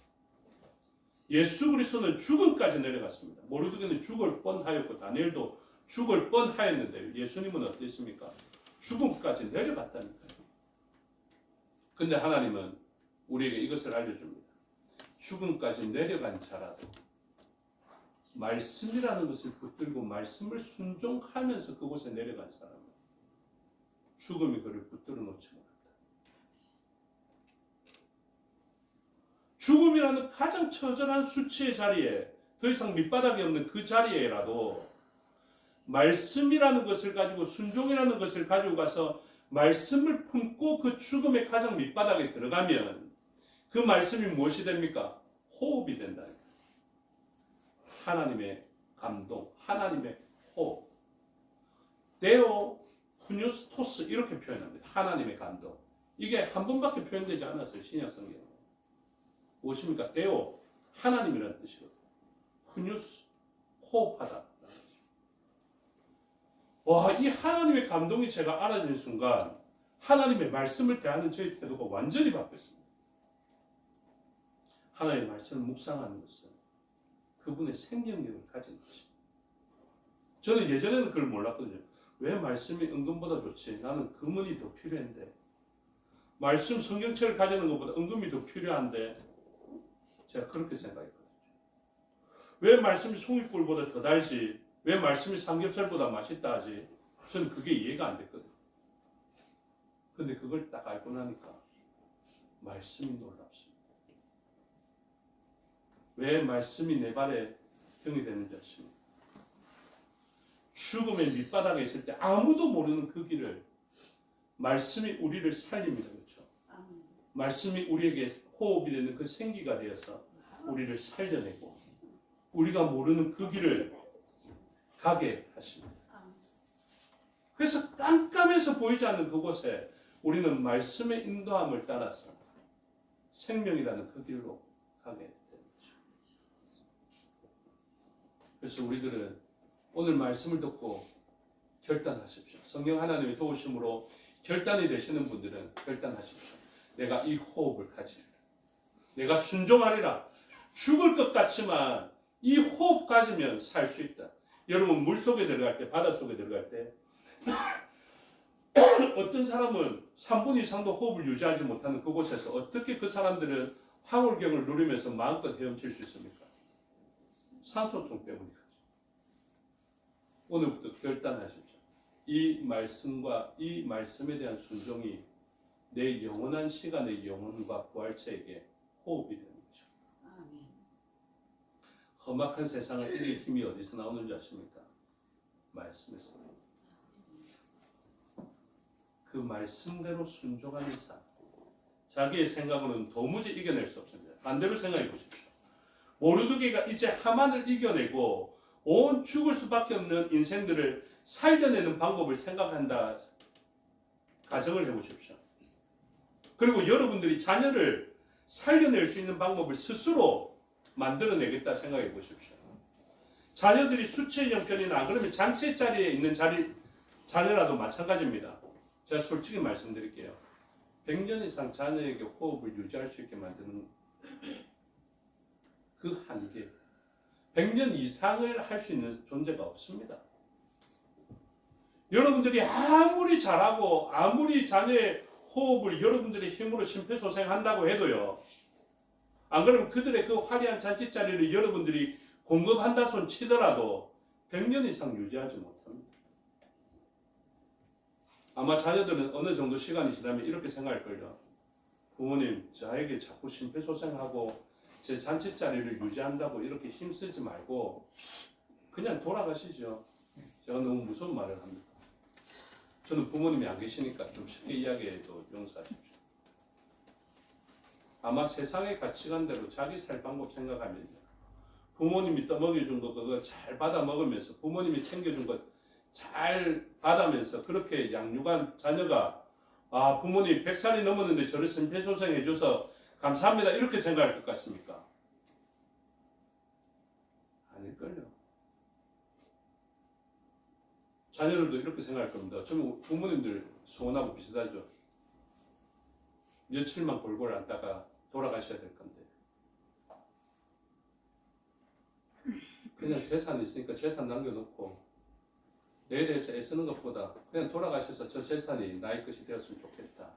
예수 그리스도는 죽음까지 내려갔습니다. 모르드게는 죽을 뻔하였고 다니엘도 죽을 뻔하였는데 예수님은 어땠습니까? 죽음까지 내려갔다니까요. 근데 하나님은 우리에게 이것을 알려줍니다. 죽음까지 내려간 자라도 말씀이라는 것을 붙들고 말씀을 순종하면서 그곳에 내려간 사람은 죽음이 그를 붙들어 놓지 못한다. 죽음이라는 가장 처절한 수치의 자리에, 더 이상 밑바닥이 없는 그 자리에라도 말씀이라는 것을 가지고, 순종이라는 것을 가지고 가서 말씀을 품고 그 죽음의 가장 밑바닥에 들어가면 그 말씀이 무엇이 됩니까? 호흡이 된다. 하나님의 감동, 하나님의 호흡. 데오 후뉴스토스 이렇게 표현합니다. 하나님의 감동. 이게 한 번밖에 표현되지 않았어요. 신약 성경에. 무엇입니까? 데오, 하나님이라는 뜻이거든요. 후뉴스, 호흡하다. 와, 이 하나님의 감동이 제가 알아진 순간 하나님의 말씀을 대하는 저희 태도가 완전히 바뀌었습니다. 하나님의 말씀을 묵상하는 것은 그분의 생명력을 가진 것입니다. 저는 예전에는 그걸 몰랐거든요. 왜 말씀이 은금보다 좋지? 나는 금은이 더 필요한데. 말씀 성경책을 가지는 것보다 은금이 더 필요한데. 제가 그렇게 생각했거든요. 왜 말씀이 송이꿀보다 더 달지? 왜 말씀이 삼겹살보다 맛있다 하지? 저는 그게 이해가 안 됐거든요. 근데 그걸 딱 알고 나니까 말씀이 놀랍습니다. 왜 말씀이 내 발에 등이 되는지 아십니까? 죽음의 밑바닥에 있을 때 아무도 모르는 그 길을 말씀이 우리를 살립니다. 그렇죠? 말씀이 우리에게 호흡이 되는 그 생기가 되어서 우리를 살려내고 우리가 모르는 그 길을 가게 하십니다. 그래서 깜깜해서 보이지 않는 그곳에 우리는 말씀의 인도함을 따라서 생명이라는 그 길로 가게 됩니다. 그래서 우리들은 오늘 말씀을 듣고 결단하십시오. 성경 하나님의 도우심으로 결단이 되시는 분들은 결단하십시오. 내가 이 호흡을 가지리라. 내가 순종하리라. 죽을 것 같지만 이 호흡 가지면 살 수 있다. 여러분 물속에 들어갈 때, 바닷속에 들어갈 때 어떤 사람은 3분 이상도 호흡을 유지하지 못하는 그곳에서 어떻게 그 사람들은 황홀경을 누리면서 마음껏 헤엄칠 수 있습니까? 산소통 때문이죠. 오늘부터 결단하십시오. 이 말씀과 이 말씀에 대한 순종이 내 영원한 시간의 영혼과 부활체에게 호흡이 되는 거죠. 험악한 세상을 이길 힘이 어디서 나오는지 아십니까? 말씀에서. 그 말씀대로 순종하는 삶. 자기의 생각으로는 도무지 이겨낼 수 없습니다. 반대로 생각해 보십시오. 모르드게가 이제 하만을 이겨내고 온 죽을 수밖에 없는 인생들을 살려내는 방법을 생각한다. 가정을 해보십시오. 그리고 여러분들이 자녀를 살려낼 수 있는 방법을 스스로 만들어내겠다 생각해 보십시오. 자녀들이 수치의 형편이나 그러면 잔치 자리에 있는 자녀라도 마찬가지입니다. 제가 솔직히 말씀드릴게요. 100년 이상 자녀에게 호흡을 유지할 수 있게 만드는 그 한계, 100년 이상을 할 수 있는 존재가 없습니다. 여러분들이 아무리 잘하고 아무리 자녀의 호흡을 여러분들의 힘으로 심폐소생한다고 해도요, 안 그러면 그들의 그 화려한 잔치자리를 여러분들이 공급한다 손 치더라도 100년 이상 유지하지 못합니다. 아마 자녀들은 어느 정도 시간이 지나면 이렇게 생각할걸요. 부모님, 저에게 자꾸 심폐소생하고 제 잔치자리를 유지한다고 이렇게 힘쓰지 말고 그냥 돌아가시죠. 제가 너무 무서운 말을 합니다. 저는 부모님이 안 계시니까 좀 쉽게 이야기해도 용서하십시오. 아마 세상의 가치관대로 자기 살 방법 생각하면요, 부모님이 떠먹여준 거 그거 잘 받아 먹으면서 부모님이 챙겨준 거 잘 받으면서 그렇게 양육한 자녀가 부모님 100살이 넘었는데 저를 심폐소생해줘서 감사합니다 이렇게 생각할 것 같습니까? 아닐걸요. 자녀들도 이렇게 생각할 겁니다. 저는 부모님들 소원하고 비슷하죠. 며칠만 골골 앓다가 돌아가셔야 될 건데 그냥 재산이 있으니까 재산 남겨놓고 내에 대해서 애쓰는 것보다 그냥 돌아가셔서 저 재산이 나의 것이 되었으면 좋겠다.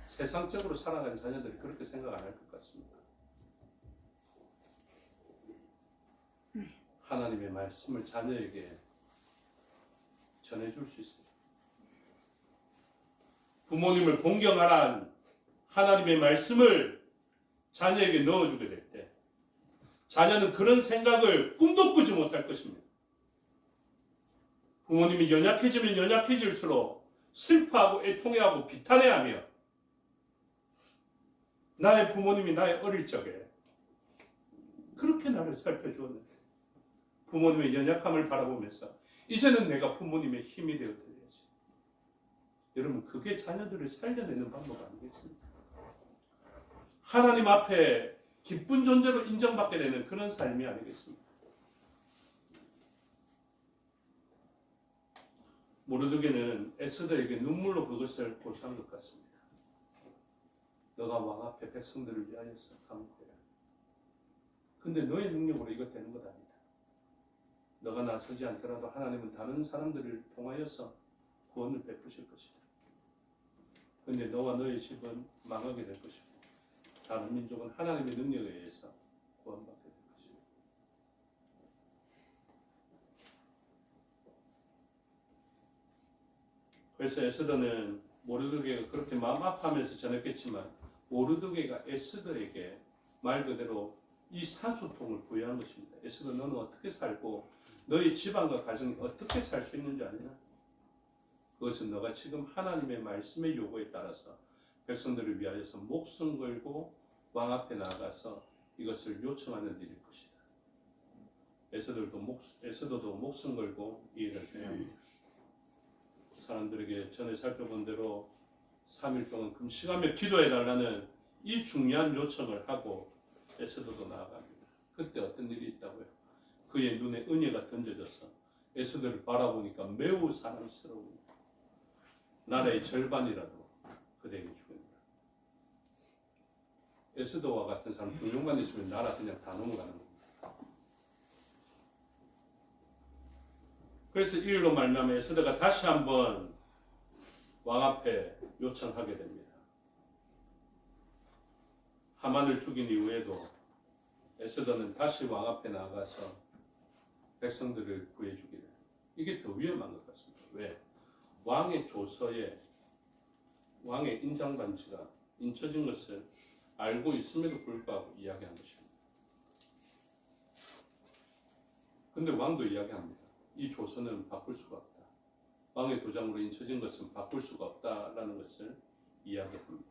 세상적으로 살아가는 자녀들이 그렇게 생각 안 할 것 같습니다. 하나님의 말씀을 자녀에게 전해줄 수 있어요. 부모님을 공경하란 하나님의 말씀을 자녀에게 넣어주게 될 때 자녀는 그런 생각을 꿈도 꾸지 못할 것입니다. 부모님이 연약해지면 연약해질수록 슬퍼하고 애통해하고 비탄해하며 나의 부모님이 나의 어릴 적에 그렇게 나를 살펴주었는데 부모님의 연약함을 바라보면서 이제는 내가 부모님의 힘이 되어드려야지. 여러분, 그게 자녀들을 살려내는 방법 아니겠습니까? 하나님 앞에 기쁜 존재로 인정받게 되는 그런 삶이 아니겠습니까? 모르드게는 에스더에게 눈물로 그것을 고소한 것 같습니다. 너가 왕 앞에 백성들을 위하여서 강구해라. 근데 너의 능력으로 이거 되는 것 아니다. 너가 나서지 않더라도 하나님은 다른 사람들을 통하여서 구원을 베푸실 것이다. 근데 너와 너의 집은 망하게 될 것이고 다른 민족은 하나님의 능력에 의해서 구원받게 될 것이다. 그래서 에스더는 모르드게가 그렇게 마음 아파하면서 전했겠지만 모르드게가 에스더에게 말 그대로 이 산소통을 부여한 것입니다. 에스더, 너는 어떻게 살고 너희 집안과 가정이 어떻게 살 수 있는 줄 아느냐? 그것은 너가 지금 하나님의 말씀의 요구에 따라서 백성들을 위하여서 목숨 걸고 왕 앞에 나아가서 이것을 요청하는 일일 것이다. 에스더도 목숨 걸고 이 일을 해야 합니다. 사람들에게 전에 살펴본 대로 3일 동안 금식하며 기도해달라는 이 중요한 요청을 하고 에스더도 나아갑니다. 그때 어떤 일이 있다고요? 그의 눈에 은혜가 던져져서 에스더를 바라보니까 매우 사랑스러운 나라의 절반이라도 그대에게 주겠다. 에스더와 같은 사람 2명만 있으면 나라 그냥 다 넘어가는 겁니다. 그래서 이 일로 말미암아 에스더가 다시 한번 왕 앞에 요청하게 됩니다. 하만을 죽인 이후에도 에스더는 다시 왕 앞에 나아가서 백성들을 구해주기를. 이게 더 위험한 것 같습니다. 왜? 왕의 조서에 왕의 인장반지가 인쳐진 것을 알고 있음에도 불구하고 이야기한 것입니다. 근데 왕도 이야기합니다. 이 조서는 바꿀 수가 없다. 왕의 도장으로 인쳐진 것은 바꿀 수가 없다라는 것을 이야기합니다.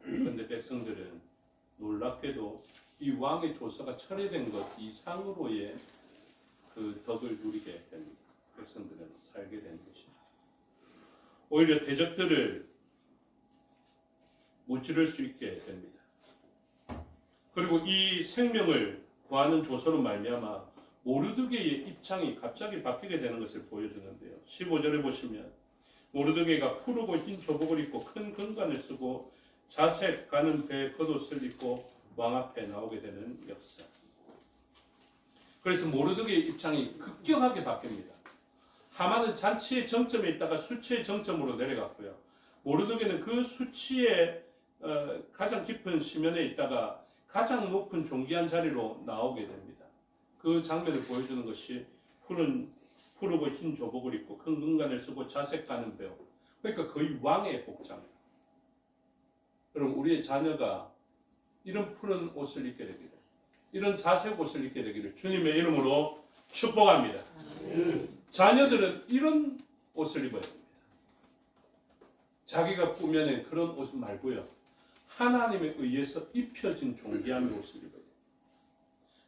그런데 백성들은 놀랍게도 이 왕의 조서가 철회된 것 이상으로의 그 덕을 누리게 됩니다. 백성들은 살게 되는 것입니다. 오히려 대적들을 무찌를 수 있게 됩니다. 그리고 이 생명을 구하는 조서로 말미암아 모르드게의 입장이 갑자기 바뀌게 되는 것을 보여주는데요. 15절에 보시면 모르드게가 푸르고 흰 조복을 입고 큰 금관을 쓰고 자색 가는 배에 겉옷을 입고 왕 앞에 나오게 되는 역사. 그래서 모르드게의 입장이 급격하게 바뀝니다. 하만은 잔치의 정점에 있다가 수치의 정점으로 내려갔고요. 모르드게는 그 수치의 가장 깊은 시면에 있다가 가장 높은 존귀한 자리로 나오게 됩니다. 그 장면을 보여주는 것이 푸르고 흰 조복을 입고 큰 금관을 쓰고 자색 가는 배우. 그러니까 거의 왕의 복장. 여러분, 우리의 자녀가 이런 푸른 옷을 입게 되기를, 이런 자색 옷을 입게 되기를 주님의 이름으로 축복합니다. 자녀들은 이런 옷을 입어야 됩니다. 자기가 꾸며낸 그런 옷 말고요. 하나님에 의해서 입혀진 존귀한 옷을 입어야 됩니다.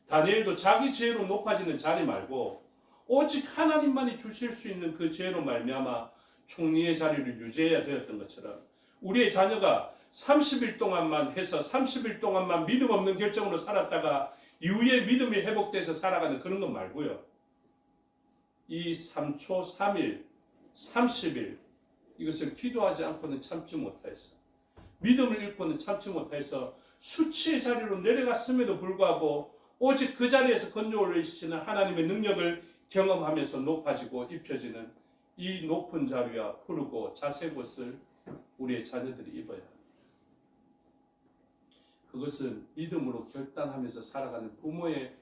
다니엘도 자기 지혜로 높아지는 자리 말고 오직 하나님만이 주실 수 있는 그 지혜로 말미암아 총리의 자리를 유지해야 되었던 것처럼 우리의 자녀가 30일 동안만 해서 30일 동안만 믿음 없는 결정으로 살았다가 이후에 믿음이 회복돼서 살아가는 그런 것 말고요. 이 3초, 3일, 30일 이것을 기도하지 않고는 참지 못하여서 믿음을 잃고는 참지 못하여서 수치의 자리로 내려갔음에도 불구하고 오직 그 자리에서 건져 올리시는 하나님의 능력을 경험하면서 높아지고 입혀지는 이 높은 자리와 푸르고 자색 옷을 우리의 자녀들이 입어야 합니다. 그것은 믿음으로 결단하면서 살아가는 부모의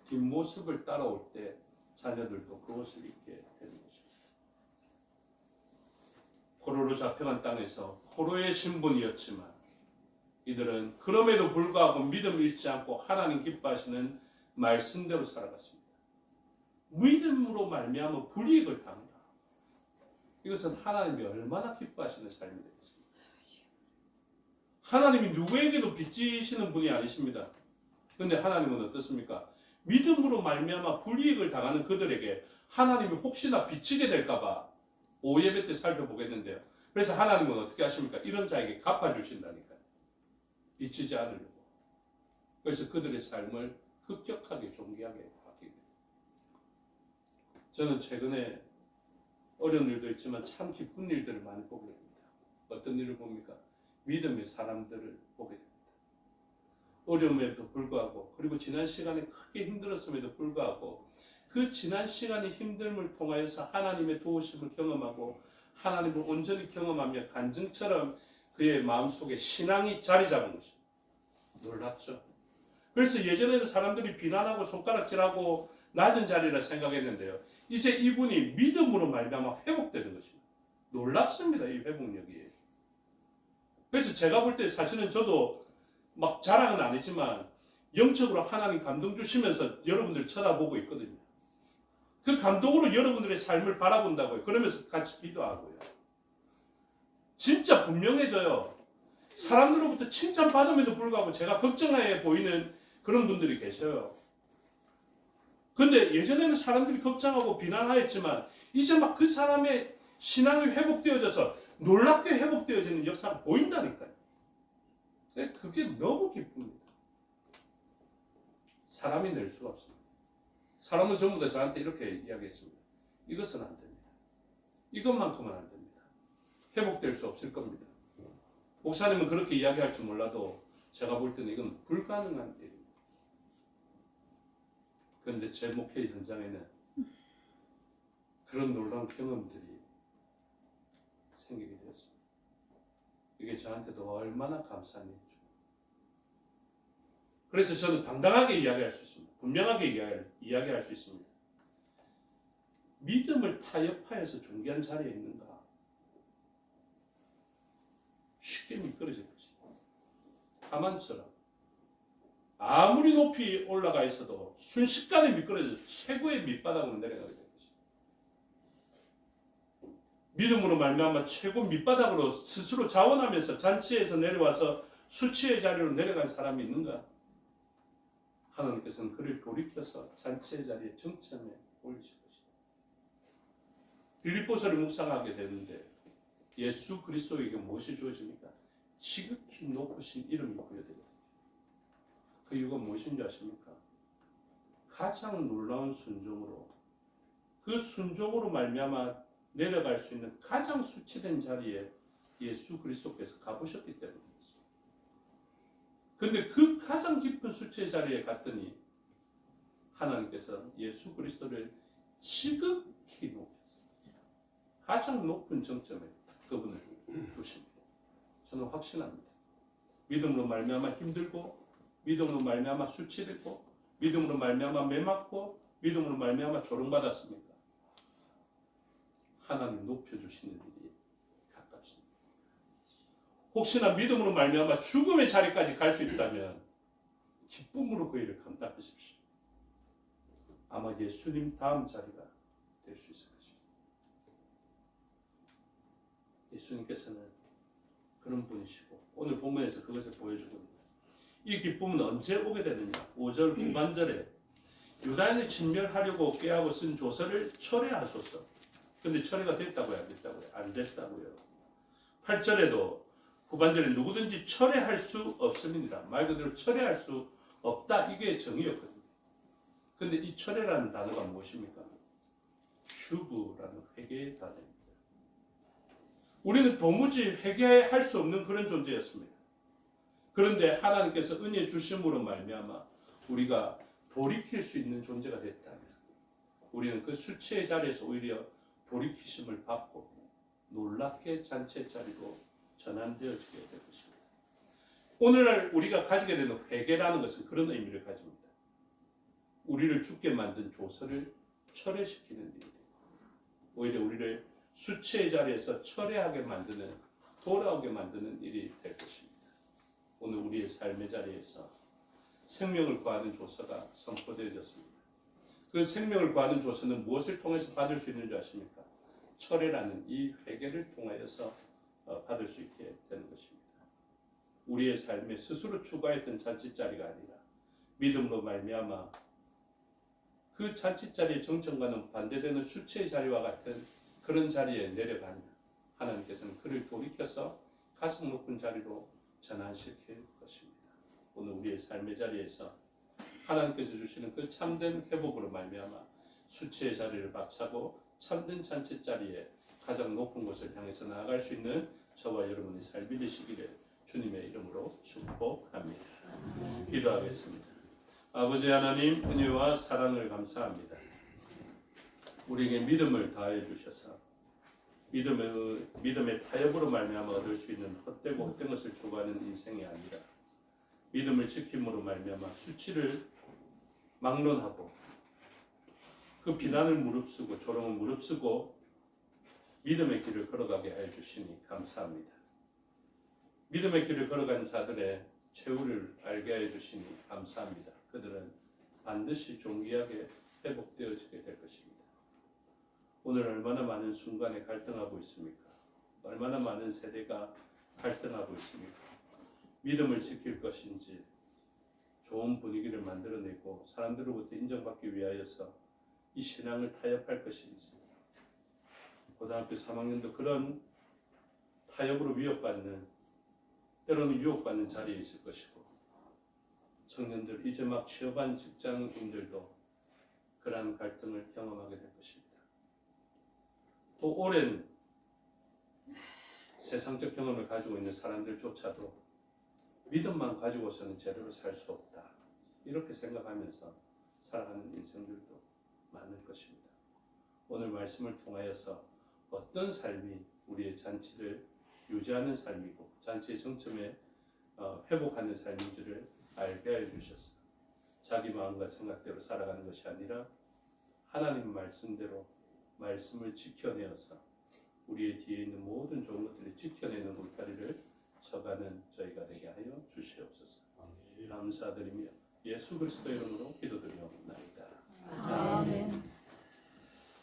뒷모습을 따라올 때 자녀들도 그것을 입게 되는 것입니다. 포로로 잡혀간 땅에서 포로의 신분이었지만 이들은 그럼에도 불구하고 믿음을 잃지 않고 하나님 기뻐하시는 말씀대로 살아갔습니다. 믿음으로 말미암아 불이익을 당한다. 이것은 하나님이 얼마나 기뻐하시는 삶이 되겠습니까? 하나님이 누구에게도 빚지시는 분이 아니십니다. 그런데 하나님은 어떻습니까? 믿음으로 말미암아 불이익을 당하는 그들에게 하나님이 혹시나 비치게 될까봐 5예배 때 살펴보겠는데요. 그래서 하나님은 어떻게 하십니까? 이런 자에게 갚아주신다니까요. 비치지 않으려고. 그래서 그들의 삶을 급격하게 존귀하게 바뀌게 됩니다. 저는 최근에 어려운 일도 있지만 참 기쁜 일들을 많이 보게 됩니다. 어떤 일을 봅니까? 믿음의 사람들을 보게 됩니다. 어려움에도 불구하고 그리고 지난 시간에 크게 힘들었음에도 불구하고 그 지난 시간의 힘듦을 통하여서 하나님의 도우심을 경험하고 하나님을 온전히 경험하며 간증처럼 그의 마음속에 신앙이 자리 잡은 것입니다. 놀랍죠? 그래서 예전에는 사람들이 비난하고 손가락질하고 낮은 자리라 생각했는데요. 이제 이분이 믿음으로 말미암아 회복되는 것입니다. 놀랍습니다. 이 회복력이. 그래서 제가 볼 때 사실은 저도 막 자랑은 아니지만 영적으로 하나님 감동 주시면서 여러분들 쳐다보고 있거든요. 그 감동으로 여러분들의 삶을 바라본다고요. 그러면서 같이 기도하고요. 진짜 분명해져요. 사람들로부터 칭찬받음에도 불구하고 제가 걱정해 보이는 그런 분들이 계셔요. 근데 예전에는 사람들이 걱정하고 비난하였지만 이제 막 그 사람의 신앙이 회복되어져서 놀랍게 회복되어지는 역사가 보인다니까요. 그게 너무 기쁩니다. 사람이 낼 수가 없습니다. 사람은 전부 다 저한테 이렇게 이야기했습니다. 이것은 안 됩니다. 이것만큼은 안 됩니다. 회복될 수 없을 겁니다. 목사님은 그렇게 이야기할지 몰라도 제가 볼 때는 이건 불가능한 일입니다. 그런데 제 목회 현장에는 그런 놀라운 경험들이 생기게 되었습니다. 이게 저한테도 얼마나 감사한 일이죠. 그래서 저는 당당하게 이야기할 수 있습니다. 분명하게 이야기할 수 있습니다. 믿음을 타협하여서 존귀한 자리에 있는가? 쉽게 미끄러질 것이다. 하만처럼 아무리 높이 올라가 있어도 순식간에 미끄러져서 최고의 밑바닥으로 내려가게 될 것이다. 믿음으로 말미암아 최고 밑바닥으로 스스로 자원하면서 잔치에서 내려와서 수치의 자리로 내려간 사람이 있는가? 하나님께서는 그를 돌이켜서 잔치의 자리에 정점에 올리실 것이다. 빌립보서를 묵상하게 되는데 예수 그리스도에게 무엇이 주어집니까? 지극히 높으신 이름이 부여되거든요. 그 이유가 무엇인지 아십니까? 가장 놀라운 순종으로 그 순종으로 말미암아 내려갈 수 있는 가장 수치된 자리에 예수 그리스도께서 가보셨기 때문입니다. 그런데 그 가장 깊은 수치의 자리에 갔더니 하나님께서 예수 그리스도를 지극히 높였습니다. 가장 높은 정점에 그분을 두십니다. 저는 확신합니다. 믿음으로 말미암아 힘들고 믿음으로 말미암아 수치되고 믿음으로 말미암아 매맞고 믿음으로 말미암아 조롱받았습니까? 하나님 높여주시는 일이 가깝습니다. 혹시나 믿음으로 말미암아 죽음의 자리까지 갈 수 있다면 기쁨으로 그 일을 감당하십시오. 아마 예수님 다음 자리가 될 수 있을 것입니다. 예수님께서는 그런 분이시고 오늘 본문에서 그것을 보여주거든요. 이 기쁨은 언제 오게 되느냐? 5절 후반절에 유다인을 진멸하려고 꾀하고 쓴 조서를 철회하소서. 근데 철회가 됐다고요? 안 됐다고요? 안 됐다고요. 8절에도 후반절에 누구든지 철회할 수 없습니다. 말 그대로 철회할 수 없다. 이게 정의였거든요. 근데 이 철회라는 단어가 무엇입니까? 슈브라는 회개의 단어입니다. 우리는 도무지 회개할 수 없는 그런 존재였습니다. 그런데 하나님께서 은혜 주심으로 말미암아 우리가 돌이킬 수 있는 존재가 됐다면 우리는 그 수치의 자리에서 오히려 돌이키심을 받고 놀랍게 잔치의 자리로 전환되어지게 될 것입니다. 오늘날 우리가 가지게 되는 회개라는 것은 그런 의미를 가집니다. 우리를 죽게 만든 조서를 철회시키는 일이에요. 오히려 우리를 수치의 자리에서 철회하게 만드는, 돌아오게 만드는 일이 될 것입니다. 오늘 우리의 삶의 자리에서 생명을 구하는 조서가 선포되어졌습니다. 그 생명을 구하는 조서는 무엇을 통해서 받을 수 있는 줄 아십니까? 철회라는 이 회개를 통하여서 받을 수 있게 되는 것입니다. 우리의 삶에 스스로 추구했던 잔치자리가 아니라 믿음으로 말미암아 그 잔치자리의 정점과는 반대되는 수치의 자리와 같은 그런 자리에 내려가면 하나님께서는 그를 돌이켜서 가장 높은 자리로 전환시킬 것입니다. 오늘 우리의 삶의 자리에서 하나님께서 주시는 그 참된 회복으로 말미암아 수치의 자리를 박차고 참된 잔치 자리에 가장 높은 곳을 향해서 나아갈 수 있는 저와 여러분의 삶이 되시기를 주님의 이름으로 축복합니다. 기도하겠습니다. 아버지 하나님, 은혜와 사랑을 감사합니다. 우리에게 믿음을 다해 주셔서 믿음의 타협으로 말미암아 얻을 수 있는 헛되고 헛된 것을 추구하는 인생이 아니라 믿음을 지킴으로 말미암아 수치를 막론하고 그 비난을 무릅쓰고 조롱을 무릅쓰고 믿음의 길을 걸어가게 해 주시니 감사합니다. 믿음의 길을 걸어간 자들의 최후를 알게 해 주시니 감사합니다. 그들은 반드시 존귀하게 회복되어지게 될 것입니다. 오늘 얼마나 많은 순간에 갈등하고 있습니까? 얼마나 많은 세대가 갈등하고 있습니까? 믿음을 지킬 것인지 좋은 분위기를 만들어내고 사람들로부터 인정받기 위하여서 이 신앙을 타협할 것인지 고등학교 3학년도 그런 타협으로 위협받는 때로는 유혹받는 자리에 있을 것이고 청년들 이제 막 취업한 직장인들도 그러한 갈등을 경험하게 될 것입니다. 또 오랜 세상적 경험을 가지고 있는 사람들조차도 믿음만 가지고서는 제대로 살 수 없다. 이렇게 생각하면서 살아가는 인생들도 많을 것입니다. 오늘 말씀을 통하여서 어떤 삶이 우리의 잔치를 유지하는 삶이고 잔치의 정점에 회복하는 삶인지를 알게 해주셔서 자기 마음과 생각대로 살아가는 것이 아니라 하나님 말씀대로 말씀을 지켜내어서 우리의 뒤에 있는 모든 좋은 것들을 지켜내는 울타리를 쳐가는 저희가 되게 하여 주시옵소서. 감사드리며 예수 그리스도 이름으로 기도드리옵나이다. 아멘.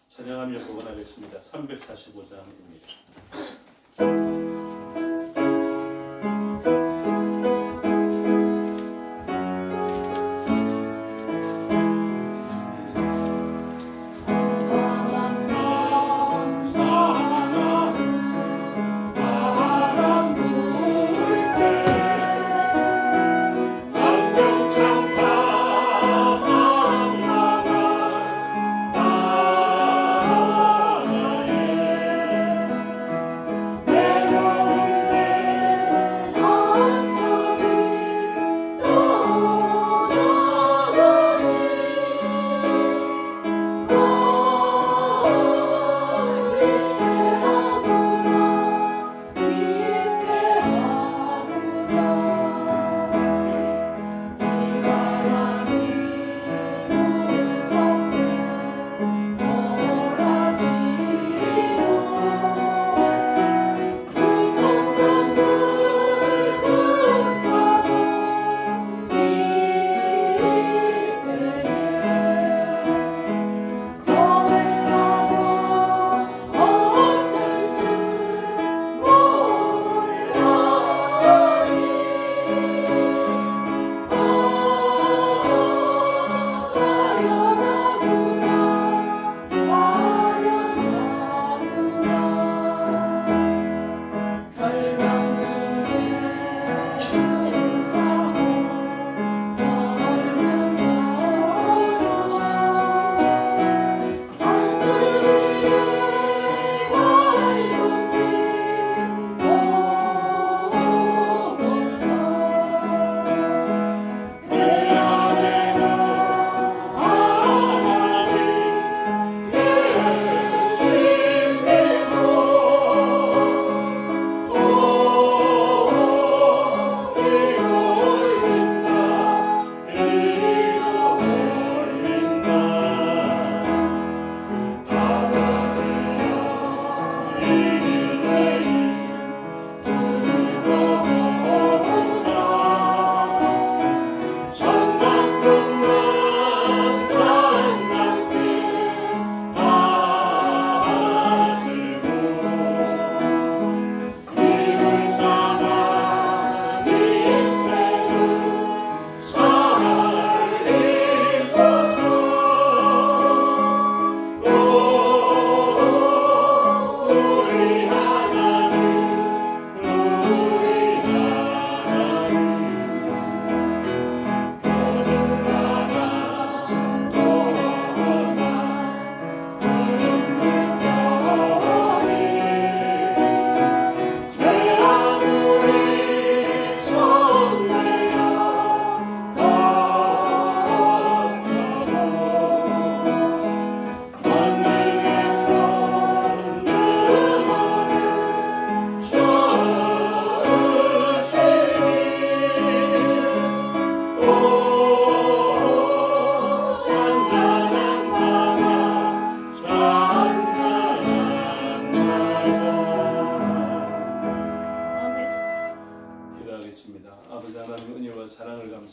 찬양하며 복원하겠습니다. 345장입니다. 내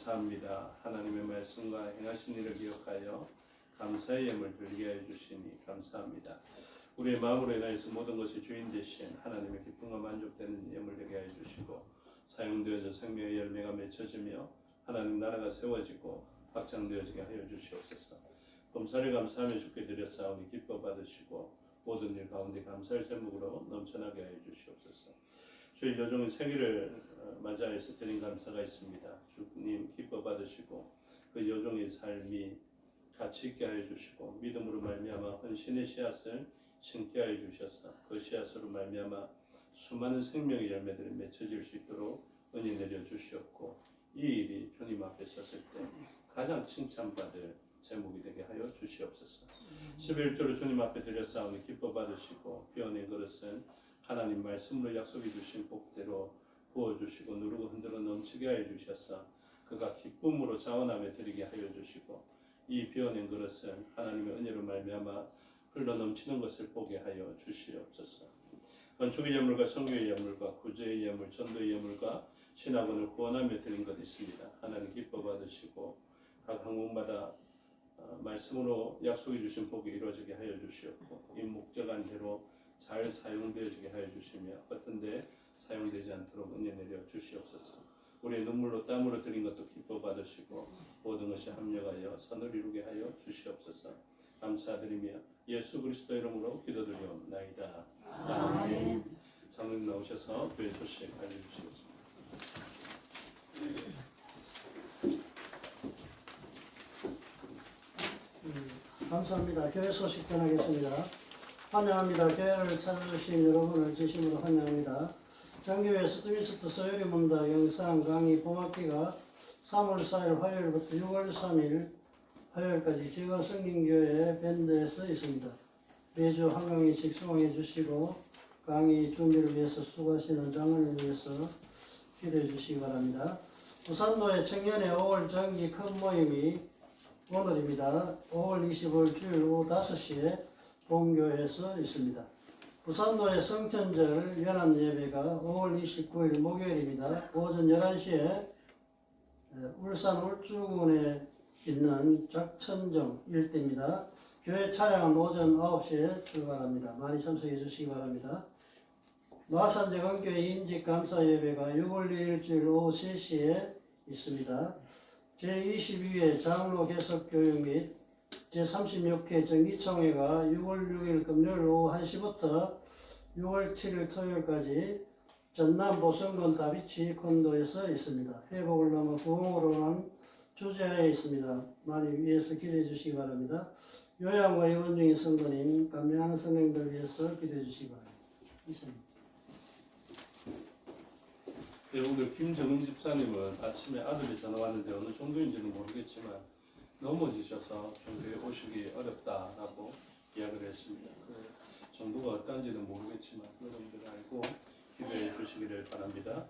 감사합니다. 하나님의 말씀과 행하신 일을 기억하여 감사의 예물 드리게 하여 주시니 감사합니다. 우리의 마음으로 인하여서 모든 것이 주인 되신 하나님의 기쁨과 만족되는 예물 되게 하여 주시고 사용되어져 생명의 열매가 맺혀지며 하나님 나라가 세워지고 확장되어지게 하여 주시옵소서. 범사를 감사하며 주께 드렸사오니 기뻐 받으시고 모든 일 가운데 감사의 제목으로 넘쳐나게 하여 주시옵소서. 주의 여종의 생일을 맞이하여서 드린 감사가 있습니다. 주님 기뻐 받으시고 그 여종의 삶이 가치 있게 하여 주시고 믿음으로 말미암아 헌신의 씨앗을 심게 하여 주셔서 그 씨앗으로 말미암아 수많은 생명의 열매들이 맺혀질 수 있도록 은혜 내려 주시옵고 이 일이 주님 앞에 섰을 때 가장 칭찬받을 제목이 되게 하여 주시옵소서. 11조를 주님 앞에 드렸사오니 기뻐 받으시고 비워낸 그릇은 하나님 말씀으로 약속해 주신 복대로 부어주시고 누르고 흔들어 넘치게 하여 주셔서 그가 기쁨으로 자원하며 드리게 하여 주시고 이 비워낸 그릇은 하나님의 은혜로 말미암아 흘러 넘치는 것을 보게 하여 주시옵소서. 건축의 예물과 성교의 예물과 구제의 예물, 전도의 예물과 신학원을 후원하며 드린 것 있습니다. 하나님 기뻐 받으시고 각 항목마다 말씀으로 약속해 주신 복이 이루어지게 하여 주시옵고 이 목적한 대로 잘 사용되어지게 하여 주시며 어떤데 사용되지 않도록 은혜 내려 주시옵소서. 우리의 눈물로 땀으로 드린 것도 기뻐 받으시고 모든 것이 합력하여 선을 이루게 하여 주시옵소서. 감사드리며 예수 그리스도 이름으로 기도드리옵나이다. 아멘. 장로님 나오셔서 교회 소식 알려주시겠습니다. 감사합니다. 교회 소식 전하겠습니다. 환영합니다. 교회를 찾아주신 여러분을 진심으로 환영합니다. 정교회 스튜디오스트 소요리 문답 영상 강의 봄학기가 3월 4일 화요일부터 6월 3일 화요일까지 지금 성림교회 밴드에서 있습니다. 매주 한 강의씩 수강해 주시고 강의 준비를 위해서 수고하시는 장로를 위해서 기도해 주시기 바랍니다. 부산도의 청년의 5월 정기 큰 모임이 오늘입니다. 5월 25일 주일 오후 5시에 본교에서 있습니다. 부산도의 성천절 연합예배가 5월 29일 목요일입니다. 오전 11시에 울산 울주군에 있는 작천정 일대입니다. 교회 차량은 오전 9시에 출발합니다. 많이 참석해 주시기 바랍니다. 마산제강교회 임직감사예배가 6월 1일 주일 오후 3시에 있습니다. 제22회 장로 개석교육 및 제36회 정기총회가 6월 6일 금요일 오후 1시부터 6월 7일 토요일까지 전남 보성군 다비치 콘도에서 있습니다. 회복을 넘어 부흥으로는 주제하에 있습니다. 많이 위해서 기도해 주시기 바랍니다. 요양과 입원 중인 성도님, 감명하는 성령들 위해서 기도해 주시기 바랍니다. 있습니다. 네, 오늘 김정은 집사님은 아침에 아들이 전화 왔는데 어느 정도인지는 모르겠지만 넘어지셔서 정도에 오시기 어렵다라고 이야기를 했습니다. 그 정도가 어떤지는 모르겠지만 여러분들 알고 기도해 주시기를 바랍니다.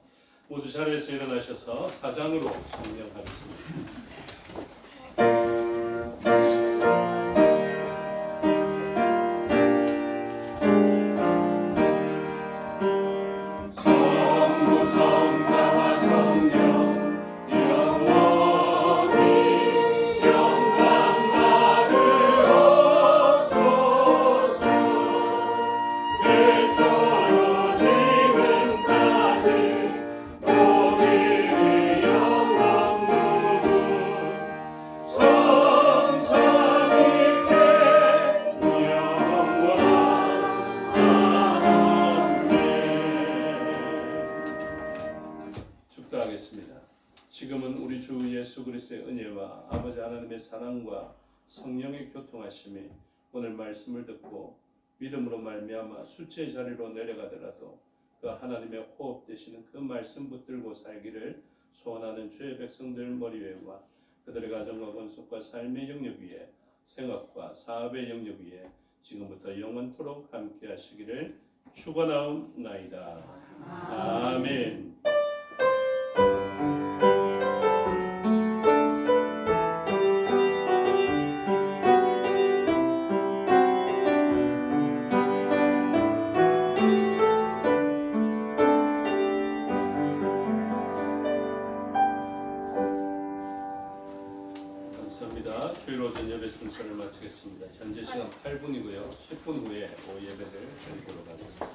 모두 자리에서 일어나셔서 사장으로 성명하겠습니다. 예수 그리스도의 은혜와 아버지 하나님의 사랑과 성령의 교통하심이 오늘 말씀을 듣고 믿음으로 말미암아 수치의 자리로 내려가더라도 그 하나님의 호흡 되시는 그 말씀 붙들고 살기를 소원하는 주의 백성들 머리 위에와 그들의 가정과 건속과 삶의 영역 위에 생업과 사업의 영역 위에 지금부터 영원토록 함께 하시기를 축원하옵나이다. 아멘. 감사합니다. 주일 오전 예배 순서를 마치겠습니다. 현재 시간 8분이고요. 10분 후에 예배를 드리도록 하겠습니다.